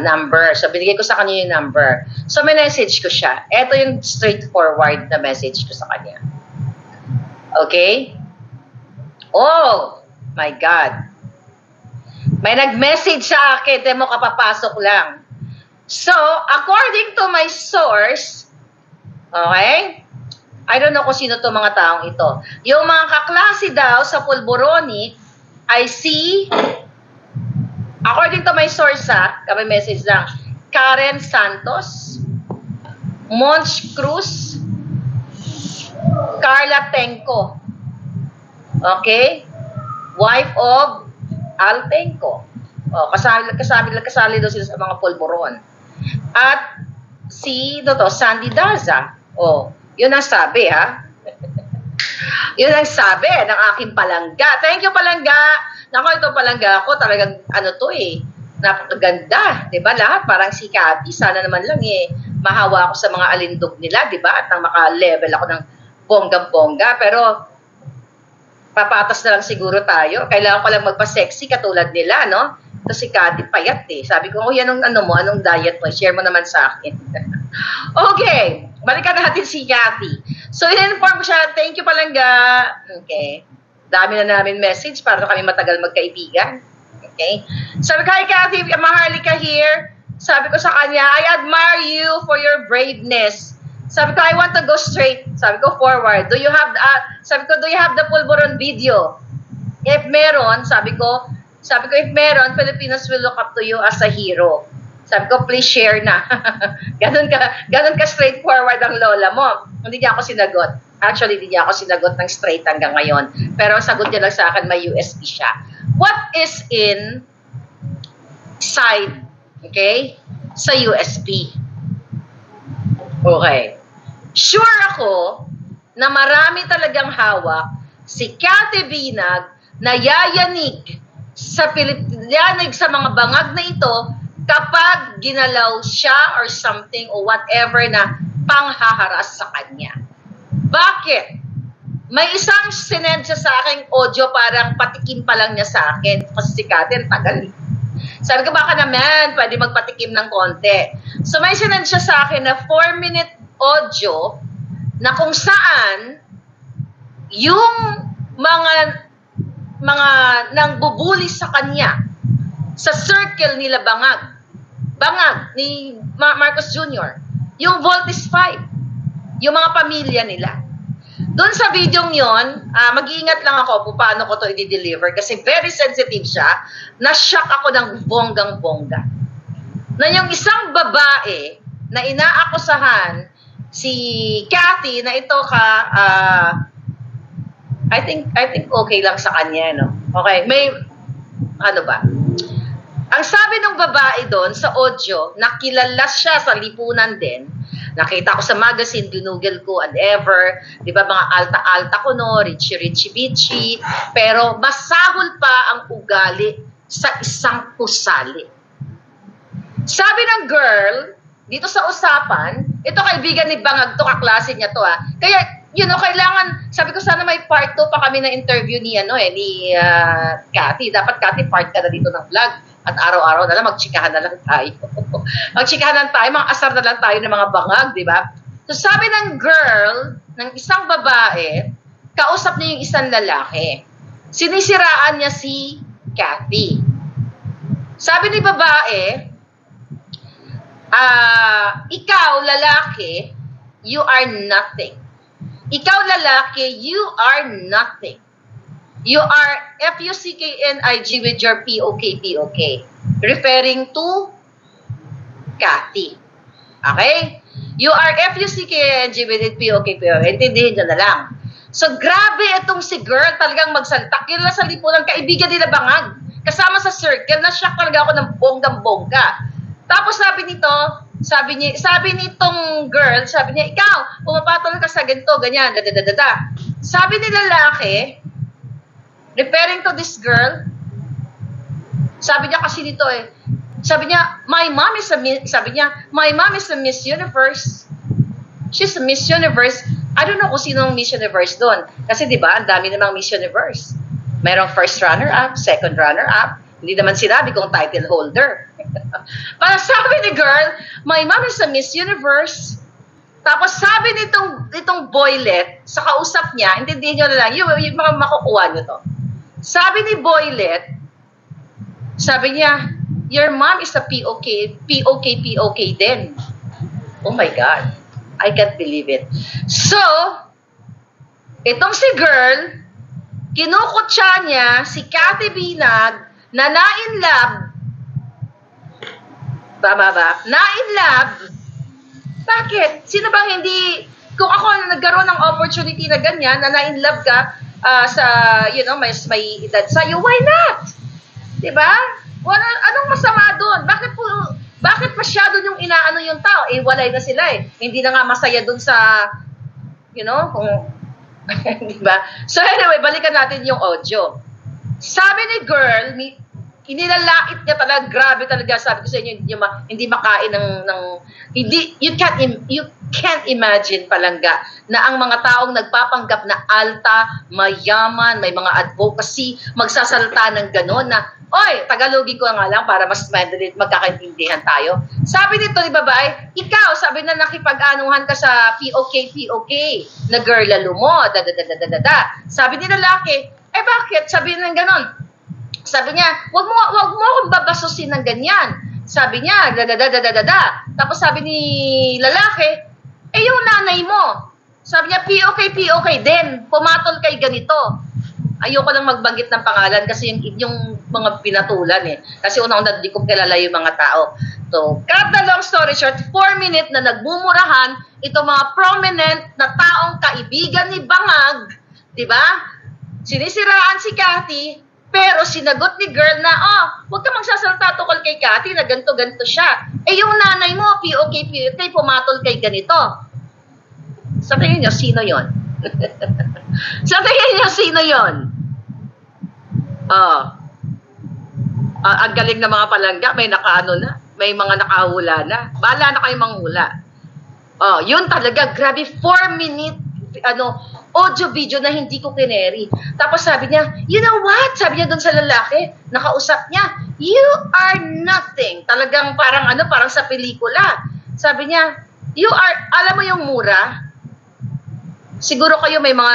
number. So, binigay ko sa kanya yung number. So, may message ko siya. Ito yung straightforward na message ko sa kanya. Okay? Oh, my God. May nag-message sa akin. Demo kapapasok lang. So, according to my source, okay? I don't know kung sino to mga taong ito. Yung mga kaklase daw sa Pulboronic, I see, according to my source, kami message lang, Karen Santos, Monch Cruz, Carla Tenco. Okay? Wife of Al Tenco. Kasali daw sila sa mga pulburon. At si Sandy Daza. Yun ang sabi, Yun ang sabi ng aking palangga. Thank you, palangga. Nako, ito palangga ako, talagang napakaganda, 'di ba? Lahat parang si Cathy, sana naman lang mahawa ako sa mga alindog nila, 'di ba? At nang maka-level ako ng bonggang-bongga, pero papatas na lang siguro tayo. Kailangan ko lang magpa-sexy katulad nila, no? Kasi si Cathy payat Sabi ko, yan anong diet mo? Share mo naman sa akin. Okay, balikan natin si Cathy. So, in-inform ko siya, thank you palangga. Okay. Dami na namin message para kami matagal magkaibigan. Okay? Sabi ko, hi Cathy, Maharlika here. Sabi ko sa kanya, I admire you for your braveness. Sabi ko, I want to go straight. Sabi ko, forward. Do you have the Pulburon video? If meron, sabi ko, if meron, Filipinos will look up to you as a hero. Sabi ko, please share na. ganun ka straightforward ang lola mo. Hindi niya ako sinagot. Actually, hindi niya ako sinagot ng straight hanggang ngayon. Pero ang sagot niya lang sa akin, may USB siya. What is inside, okay, sa USB? Okay. Sure ako na marami talagang hawak si Cathy Binag na yayanig sa mga bangag na ito kapag ginalaw siya or something or whatever na panghaharas sa kanya. Bakit? May isang sinend siya sa aking audio, parang patikim pa lang niya sa akin. Kasi si Cathy, tagal. Sabi ko, baka naman, pwede magpatikim ng konti. So may sinend siya sa akin na 4-minute audio na kung saan yung mga nang bubuli sa kanya sa circle nila bangag. bangag ni Marcos Jr., yung Voltes 5, yung mga pamilya nila. Doon sa video yon, mag-iingat lang ako kung paano ko to i-deliver kasi very sensitive siya. Na-shock ako ng bonggang-bongga. Na yung isang babae na inaakusahan si Cathy na ito I think okay lang sa kanya, no? Okay, may ano ba? Ang sabi ng babae doon sa audio, nakilala siya sa lipunan din. Nakita ko sa magazine, ginugel ko and ever, di ba mga alta-alta ko no, richie-richie-bitchy, pero masahol pa ang ugali sa isang pusali. Sabi ng girl, dito sa usapan, ito kaibigan ni Bangag to, kaklase niya to Kaya, kailangan, sabi ko sana may part 2 pa kami na interview ni Cathy. Dapat Cathy, part ka na dito ng vlog. At araw-araw na lang, magtsikahan na lang tayo. Magtsikahan na tayo, mga asar na lang tayo ng mga bangag, di ba? So sabi ng girl, ng isang babae, kausap niya yung isang lalaki. Sinisiraan niya si Cathy. Sabi ni babae, ikaw lalaki, you are nothing. Ikaw lalaki, you are nothing. You are F-U-C-K-N-I-G with your P-O-K-P-O-K. Referring to Cathy. Okay? You are F-U-C-K-N-I-G with it P-O-K-P-O-K. Intindihin nyo na lang. So, grabe itong si girl talagang magsalta. Kila sa lipunan, kaibigan nila Bangag. Kasama sa circle, na-shock talaga ako ng bonggang-bongga. Tapos sabi nitong girl, sabi niya, ikaw, pumapatol ka sa ganito, ganyan, dadadadada. Sabi ni lalaki, referring to this girl, sabi niya kasi nito sabi niya, my mom is a Miss Universe. She's a Miss Universe. I don't know kung sino ang Miss Universe doon. Kasi di ba, ang dami namang Miss Universe. Mayroong first runner-up, second runner-up. Hindi naman sinabi kung title holder. Para sabi ni girl, my mom is a Miss Universe. Tapos sabi nitong boylet, sa kausap niya, intindihin nyo na lang, yung mga makukuha nyo to. Sabi ni boylet, sabi niya, your mom is a P-O-K din. Oh my God. I can't believe it. So, itong si girl, kinukutsa niya si Cathy Binag na na-in-love. Tama ba? Na-in-love. Bakit? Sino bang hindi, kung ako nagkaroon ng opportunity na ganyan, na na-in-love ka sa, may edad sa'yo, why not? Diba? Anong masama doon? Bakit masyado yung inaano yung tao? Walay na sila Hindi na nga masaya doon sa, kung, diba? So anyway, balikan natin yung audio. Sabi ni girl, inilalait niya talaga, grabe talaga, sabi ko sa inyo, hindi makain you can't imagine palangga na ang mga taong nagpapanggap na alta, mayaman, may mga advocacy, magsasalta ng gano'n na, oy, Tagalogin ko nga lang para mas magkakaintindihan tayo. Sabi nito ni babae, ikaw, sabi na nakipag-anuhan ka sa POK na girl lalo mo, Sabi ni lalaki, bakit? Sabi ng gano'n. Sabi niya, wag mo akong babasusin ng ganyan. Sabi niya, Tapos sabi ni lalaki, yung nanay mo. Sabi niya, POK din. Pumatol kay ganito. Ayoko lang magbanggit ng pangalan kasi yung mga pinatulan Kasi unang di ko kilala yung mga tao. So, cut the long story short, 4 minutes na nagmumurahan itong mga prominent na taong kaibigan ni Bangag. Diba? Sinisiraan si Cathy. Pero sinagot ni girl na, huwag ka magsasalta tukol kay Cathy na ganito-ganito siya. Yung nanay mo, POK, pumatol kay ganito. Sa tingin niyo, sino yon? Sa tingin niyo, sino yon? Ang galing na mga palangga, may nakaano na, may mga nakahula na. Bahala na kayo manghula. Yun talaga, grabe, 4 minute, audio video na hindi ko kineri. Tapos sabi niya, you know what? Sabi niya doon sa lalaki, nakausap niya, you are nothing. Talagang parang sa pelikula. Sabi niya, you are, alam mo yung mura? Siguro kayo may mga,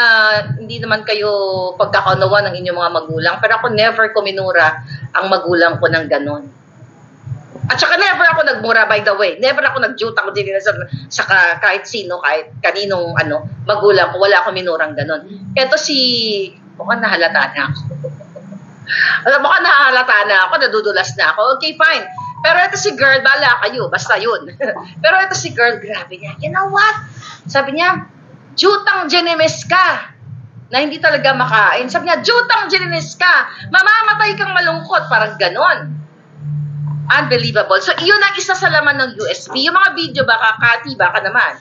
hindi naman kayo pagkakaunawa ng inyong mga magulang, pero ako never ko minura ang magulang ko ng ganon. At saka never ako nagmura, by the way. Never ako nagjutang din sa kahit sino, kahit kaninong magulang ko. Wala akong minurang ganun. Ito mukhang nahalata na ako. Mukhang nahalata na ako, nadudulas na ako. Okay, fine. Pero ito si girl, bala kayo, basta yun. Pero ito si girl, grabe niya. You know what? Sabi niya, jutang Genemes ka na hindi talaga makain. Sabi niya, jutang Genemes ka, mamamatay kang malungkot. Parang ganon. Unbelievable. So, iyon ang isa sa laman ng USB. Yung mga video, baka, Kati, baka naman.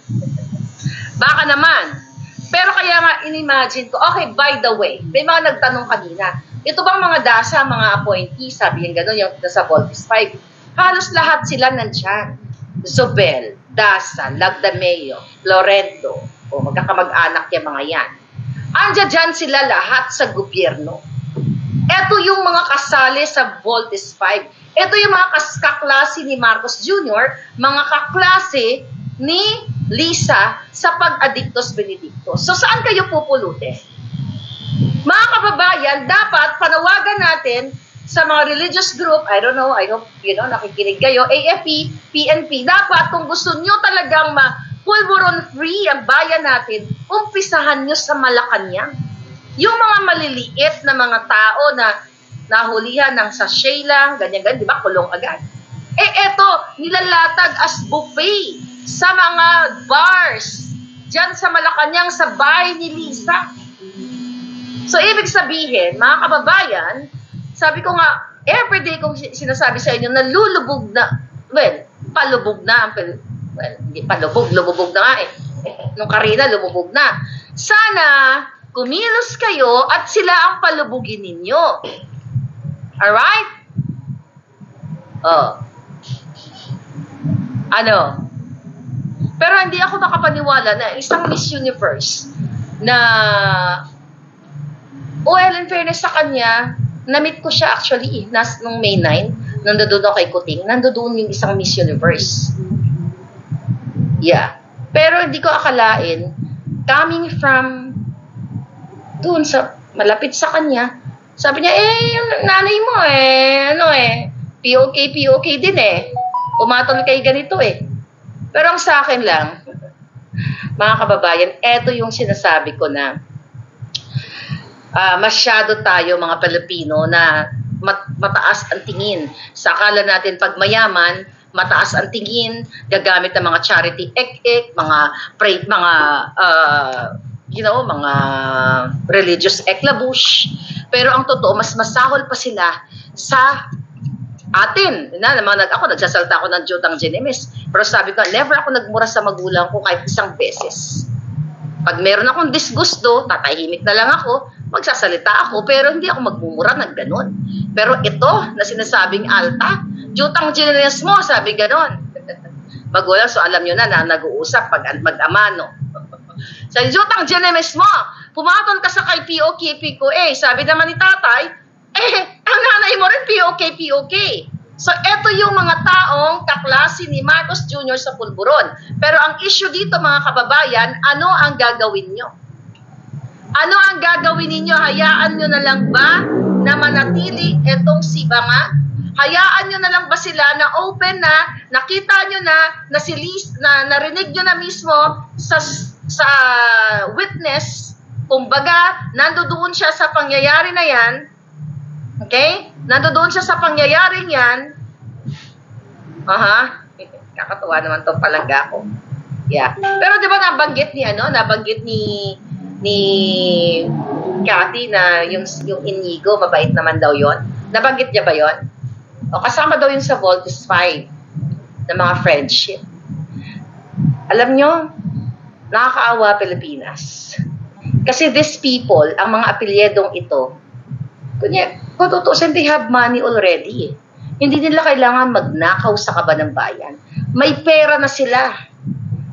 Baka naman. Pero kaya nga, in-imagine ko, okay, by the way, may mga nagtanong kanina, ito bang mga DASA, mga appointees, sabi yung gano'n, yung nasa Voltes 5, halos lahat sila nandyan. Zobel, DASA, Lagdameo, Florendo, o magkakamag-anak yung mga yan. Andiyan dyan sila lahat sa gobyerno. Ito yung mga kasali sa Voltes 5. Ito yung mga kaklase ni Marcos Jr., mga kaklase ni Lisa sa pag-adictos benedictos. So, saan kayo pupulutin? Mga kababayan, dapat panawagan natin sa mga religious group, I don't know, I hope, nakikinig kayo, AFP, PNP, dapat kung gusto nyo talagang pulburon free ang bayan natin, umpisahan nyo sa Malacanang. Yung mga maliliit na mga tao na nahulihan ng sachet lang, ganyan-ganyan, di ba? Kulong agad. Eto, nilalatag as buffet sa mga bars dyan sa Malacanang, sa bahay ni Lisa. So, ibig sabihin, mga kababayan, sabi ko nga, everyday kong sinasabi sa inyo, nalulubog na, palubog na, hindi palubog, lumubog na nga eh. Nung Karina, lumubog na. Sana, kumilos kayo at sila ang palubugin ninyo. Alright? Pero hindi ako nakapaniwala na isang Miss Universe na, in fairness sa kanya, na-meet ko siya actually, nung May 9, nandoon ako kay Kuting, nandoon yung isang Miss Universe. Yeah. Pero hindi ko akalain, coming from doon sa, malapit sa kanya, sabi niya, yung nanay mo POK din Umatol kay ganito Pero ang sa akin lang, mga kababayan, eto yung sinasabi ko na masyado tayo mga Pilipino na mataas ang tingin. Sa akala natin pag mayaman, mataas ang tingin, gagamit ng mga charity mga mga religious eklabush. Pero ang totoo, mas masahol pa sila sa atin. Ako, nagsasalta ako ng jutang Genemes. Pero sabi ko, never ako nagmura sa magulang ko kahit isang beses. Pag meron akong disgusto, tatahimik na lang ako, magsasalita ako, pero hindi ako magmumura ng ganun. Pero ito, na sinasabing alta, jutang Genemes mo, sabi ganon. Magulang, so alam nyo na nag-uusap pag mag-ama, no? Sa jutang Genemes mo, pumatol ka sa kay POKP ko, sabi naman ni tatay, ang nanay mo rin POK. So, eto yung mga taong kaklase ni Marcos Jr. sa Pulburon. Pero ang issue dito, mga kababayan, ano ang gagawin nyo? Ano ang gagawin ninyo? Hayaan nyo na lang ba na manatili etong si Banga? Hayaan nyo na lang ba sila na open na, nakita nyo na si Liz, na narinig nyo na mismo sa witness, kumbaga, nandoon siya sa pangyayari na yan, okay? Nandoon siya sa pangyayaring yan. Kakatuwa naman tong palangga ko. Yeah. Pero di ba nabanggit ni Cathy na yung Inigo, mabait naman daw yon. Nabanggit niya ba yon? O kasama daw yun sa Voltes 5 na mga friendship. Alam nyo, nakakaawa Pilipinas. Kasi these people, ang mga apelyedong ito, kung tutusin, they have money already. Hindi nila kailangan magnakaw sa kaba ng bayan. May pera na sila.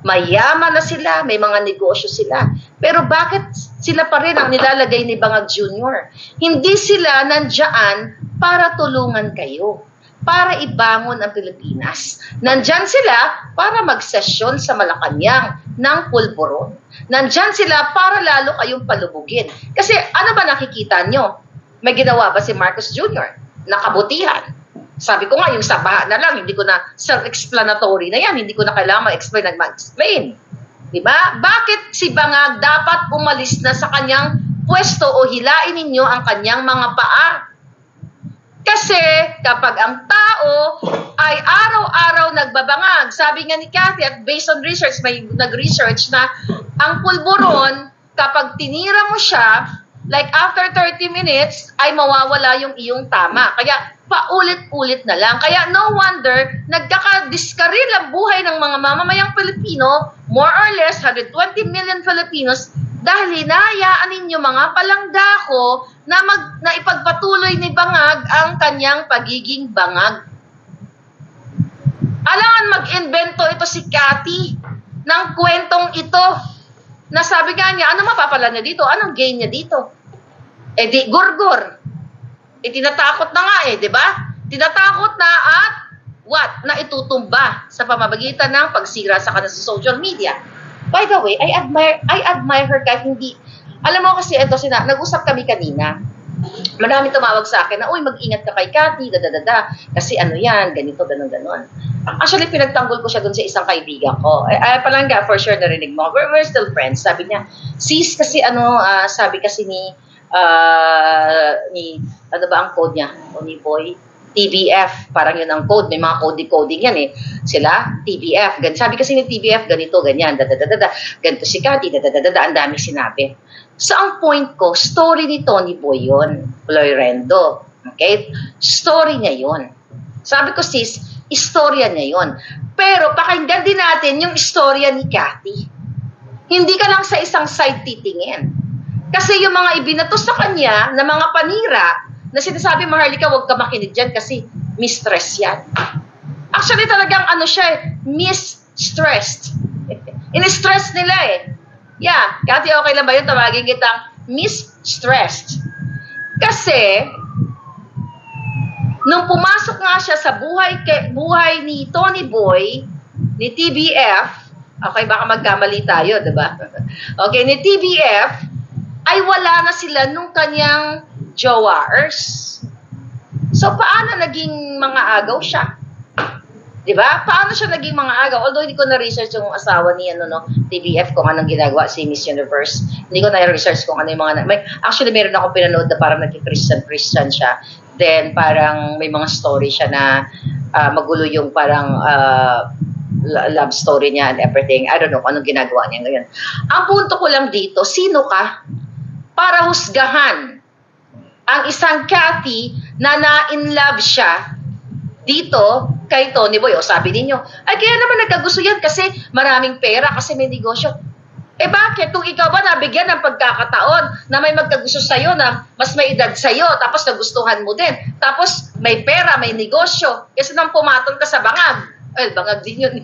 Mayaman na sila. May mga negosyo sila. Pero bakit sila pa rin ang nilalagay ni Bangag Jr.? Hindi sila nandiyan para tulungan kayo. Para ibangon ang Pilipinas. Nandyan sila para magsesyon sa Malacanang ng Pulburon. Nandyan sila para lalo kayong palubugin. Kasi ano ba nakikita nyo? May ginawa ba si Marcos Jr.? Nakabutihan. Sabi ko nga, yung sa baha na lang, hindi ko na self-explanatory na yan, hindi ko na kailangan ma-explain na ma-explain. Diba? Bakit si Bangag dapat umalis na sa kanyang pwesto o hilain ninyo ang kanyang mga paa? Kasi kapag ang tao ay araw-araw nagbabangag, sabi nga ni Cathy at based on research, may nag-research na ang pulburon, kapag tinira mo siya, like after 30 minutes, ay mawawala yung iyong tama. Kaya paulit-ulit na lang. Kaya no wonder, nagkakadiskaril ang buhay ng mga mamamayang Pilipino, more or less 120 million Filipinos, dahil hinahayaan ninyo mga palangdako na ipagpatuloy ni Bangag ang kanyang pagiging bangag. Alangan mag-invento ito si Cathy ng kwentong ito na sabi nga niya, ano mapapala niya dito? Anong gain niya dito? Eh di, gurgur. Eh tinatakot na nga di ba? Tinatakot na at what? Na itutumba sa pamamagitan ng pagsira sa kanya sa social media. By the way, I admire her kahit hindi. Alam mo kasi ito, nag-usap kami kanina. Marami tumawag sa akin na, uy, mag-ingat ka kay Cathy, kasi ano yan, ganito, ganon. Actually, pinagtanggol ko siya dun sa isang kaibigan ko. Palangga, for sure, narinig mo. We're still friends. Sabi niya, sis, kasi sabi kasi ni, ano ba ang code niya? O ni Boy? TBF, parang yun ang code. May mga coding yan Sila, TBF. Sabi kasi ni TBF, ganito, ganyan, ganito si Cathy, ang dami sinabi. So, ang point ko, story ni Tony Boy yun, Loyrendo. Okay? Story niya yun. Sabi ko, sis, istorya niya yun. Pero, pakinggan din natin yung istorya ni Cathy. Hindi ka lang sa isang side titingin. Kasi yung mga ibinato sa kanya na mga panira, na sinasabi, Maharlika, huwag ka makinig dyan kasi mistress yan. Actually, talagang siya mistressed. In-stress nila Yeah, Cathy, okay lang ba yun? Tawagin kitang mistressed. Kasi, nung pumasok nga siya sa buhay ni Tony Boy, ni TBF, okay, baka magkamali tayo, diba? Okay, ni TBF, ay wala na sila nung kanyang jowaers. So, paano naging mga agaw siya? Diba? Paano siya naging mga agaw? Although hindi ko na-research yung asawa ni TBF kung anong ginagawa si Miss Universe. Hindi ko na-research kung ano yung mga... Actually, meron akong pinanood na parang nagki-Christian siya. Then, parang may mga story siya na magulo yung parang love story niya and everything. I don't know kung anong ginagawa niya ngayon. Ang punto ko lang dito, sino ka para husgahan ang isang Cathy na na-in-love siya dito kay Tony Boy? O sabi ninyo, ay kaya naman nagkagusto yan kasi maraming pera, kasi may negosyo. Eh bakit? Kung ikaw ba nabigyan ng pagkakataon na may magkagusto sa'yo na mas may edad sa'yo, tapos nagustuhan mo din, tapos may pera, may negosyo, kasi nang pumatol ka sa bangag. Well, bangag din yun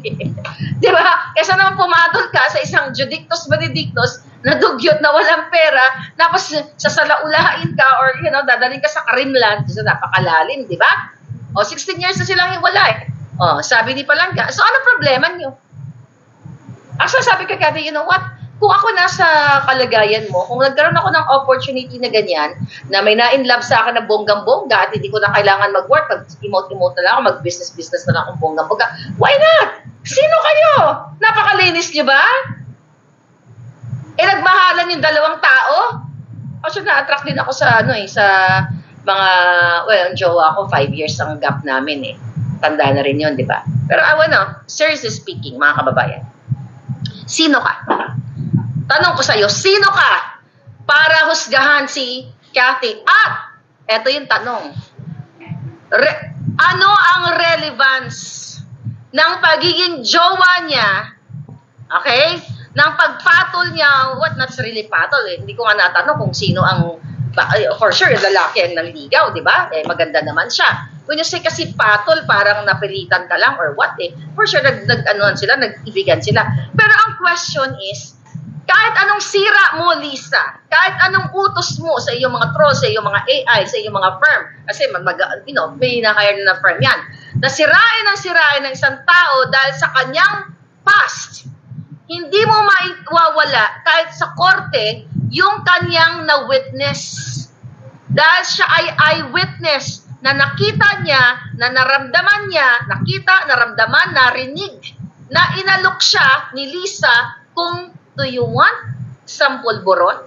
Di ba? Kasi naman pumatol ka sa isang Judictus Benedictus na dugyot na walang pera, tapos sasalaulain ka or dadaling ka sa Karimlan, so napakalalim, di ba? O 16 years na silang hiwalay. O sabi ni Palangga, so ano problema niyo? Actually sabi ko, Cathy, you know what? Kung ako nasa kalagayan mo, kung nagkaroon ako ng opportunity na ganyan, na may na-in-love sa akin na bonggang-bongga at hindi ko na kailangan mag-work, mag-emote-emote na lang ako, mag-business-business na lang akong bonggang-bongga, why not? Sino kayo? Napakalinis niyo ba? Nagmahalan yung dalawang tao? Actually, na-attract din ako sa, sa mga, ang jowa ko, 5 years ang gap namin Tanda na rin yun, di ba? Pero seriously speaking, mga kababayan, sino ka? Tanong ko sa'yo, sino ka para husgahan si Cathy? At, eto yung tanong, ano ang relevance ng pagiging jowa niya, okay? Ng pagpatol niya, not really patol Hindi ko nga natanong kung sino ang, for sure, yung lalaki ang nanligaw, di ba? Maganda naman siya. When you say kasi patol, parang napilitan ka lang or what For sure, nag-ibigan sila. Pero ang question is, kahit anong sira mo, Lisa, kahit anong utos mo sa iyong mga trolls, sa iyong mga AI, sa iyong mga firm, kasi may na-hire na firm yan, na sirain ng isang tao dahil sa kanyang past, hindi mo maiwawala kahit sa korte yung kanyang na-witness. Dahil siya ay eyewitness na nakita niya, na naramdaman niya, nakita, naramdaman, narinig, na inalok siya ni Lisa kung, do you want some pulburon?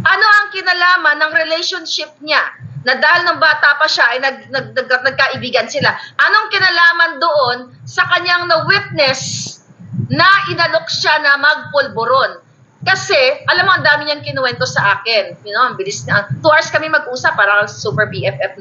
Ano ang kinalaman ng relationship niya? Na dahil ng bata pa siya ay nagkaibigan sila. Anong kinalaman doon sa kanyang na-witness na inalok siya na magpulburon? Kasi, alam mo, ang dami niyang kinuwento sa akin. You know, ang bilis na. 2 hours kami mag-usap, parang super BFF.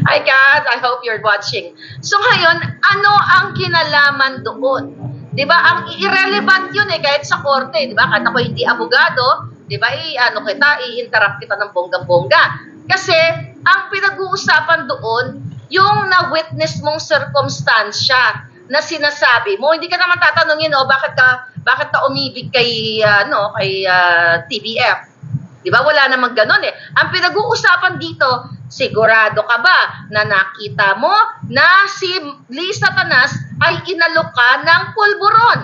Hi, Kat. I hope you're watching. So, ngayon, ano ang kinalaman doon? Diba? Ang irrelevant yun kahit sa korte. Diba? Kahit ako hindi abogado, diba? I-interrupt kita ng bonggang-bongga. Kasi, ang pinag-uusapan doon, yung na-witness mong circumstansya na sinasabi mo, hindi ka naman tatanungin, bakit ka umibig kay TBF? Di ba? Wala namang ganun Ang pinag-uusapan dito, sigurado ka ba na nakita mo na si Lisa Tanas ay inalok ka ng pulburon?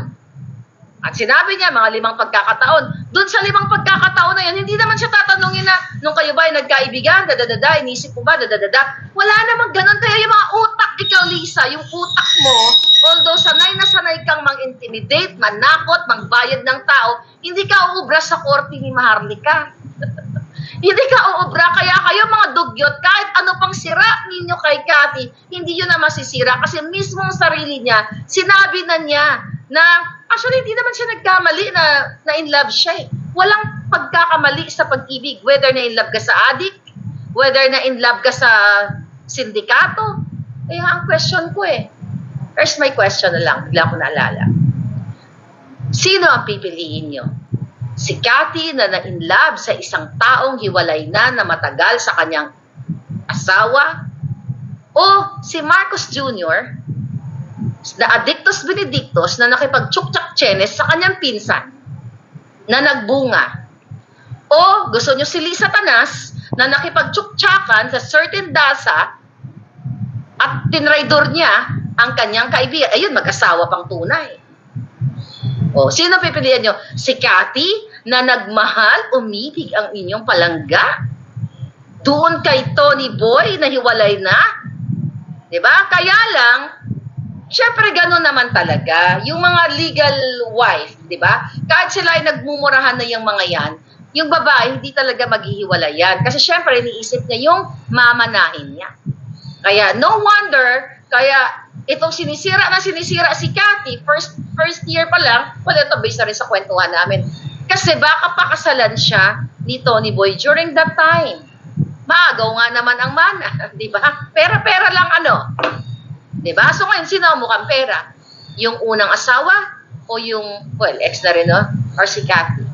At sinabi niya, mga 5 pagkakataon. Doon sa 5 pagkakataon na yun, hindi naman siya tatanungin na, nung kayo ba ay nagkaibigan, inisip mo ba, Wala namang ganun. Kaya yung mga utak, ikaw Lisa, yung utak mo, although sanay na sanay kang mang-intimidate, manakot, mangbayad ng tao, hindi ka uubra sa korte ni Maharlika. Hindi ka uubra. Kaya kayo mga dugyot, kahit ano pang sira ninyo kay Cathy, hindi yun na masisira. Kasi mismong sarili niya, sinabi na niya na actually, hindi naman siya nagkamali na in love siya Walang pagkakamali sa pag-ibig. Whether na in love ka sa adik, whether na in love ka sa sindikato. Ang question ko First, may question na lang. Bigla ko naalala. Sino ang pipiliin nyo? Si Cathy na in love sa isang taong hiwalay na matagal sa kanyang asawa? O si Marcos Jr., na addictus benedictus na nakipag-tsuktsak-tsenes sa kanyang pinsan na nagbunga? O gusto nyo si Lisa Tanas na nakipag-tsuktsakan sa certain dasa at tinraidor niya ang kanyang kaibigan? Ayun, mag-asawa pang tunay. O, sino pipilihan nyo? Si Cathy na nagmahal, umibig ang inyong palangga? Doon kay Tony Boy na hiwalay na? Diba? Kaya lang, syempre, gano'n naman talaga. Yung mga legal wife, di ba? Kahit sila ay nagmumurahan na yung mga yan, yung babae, hindi talaga maghihiwalay yan. Kasi syempre, iniisip niya yung mamanahin niya. Kaya, no wonder, kaya itong sinisira si Cathy, first year pa lang, ito based na rin sa kwentuhan namin. Kasi baka pakasalan siya ni Tony Boy during that time. Maagaw nga naman ang mana, di ba? Pera-pera lang Diba? So ngayon, sino ang mukhang pera? Yung unang asawa o yung, ex na rin, or si Cathy?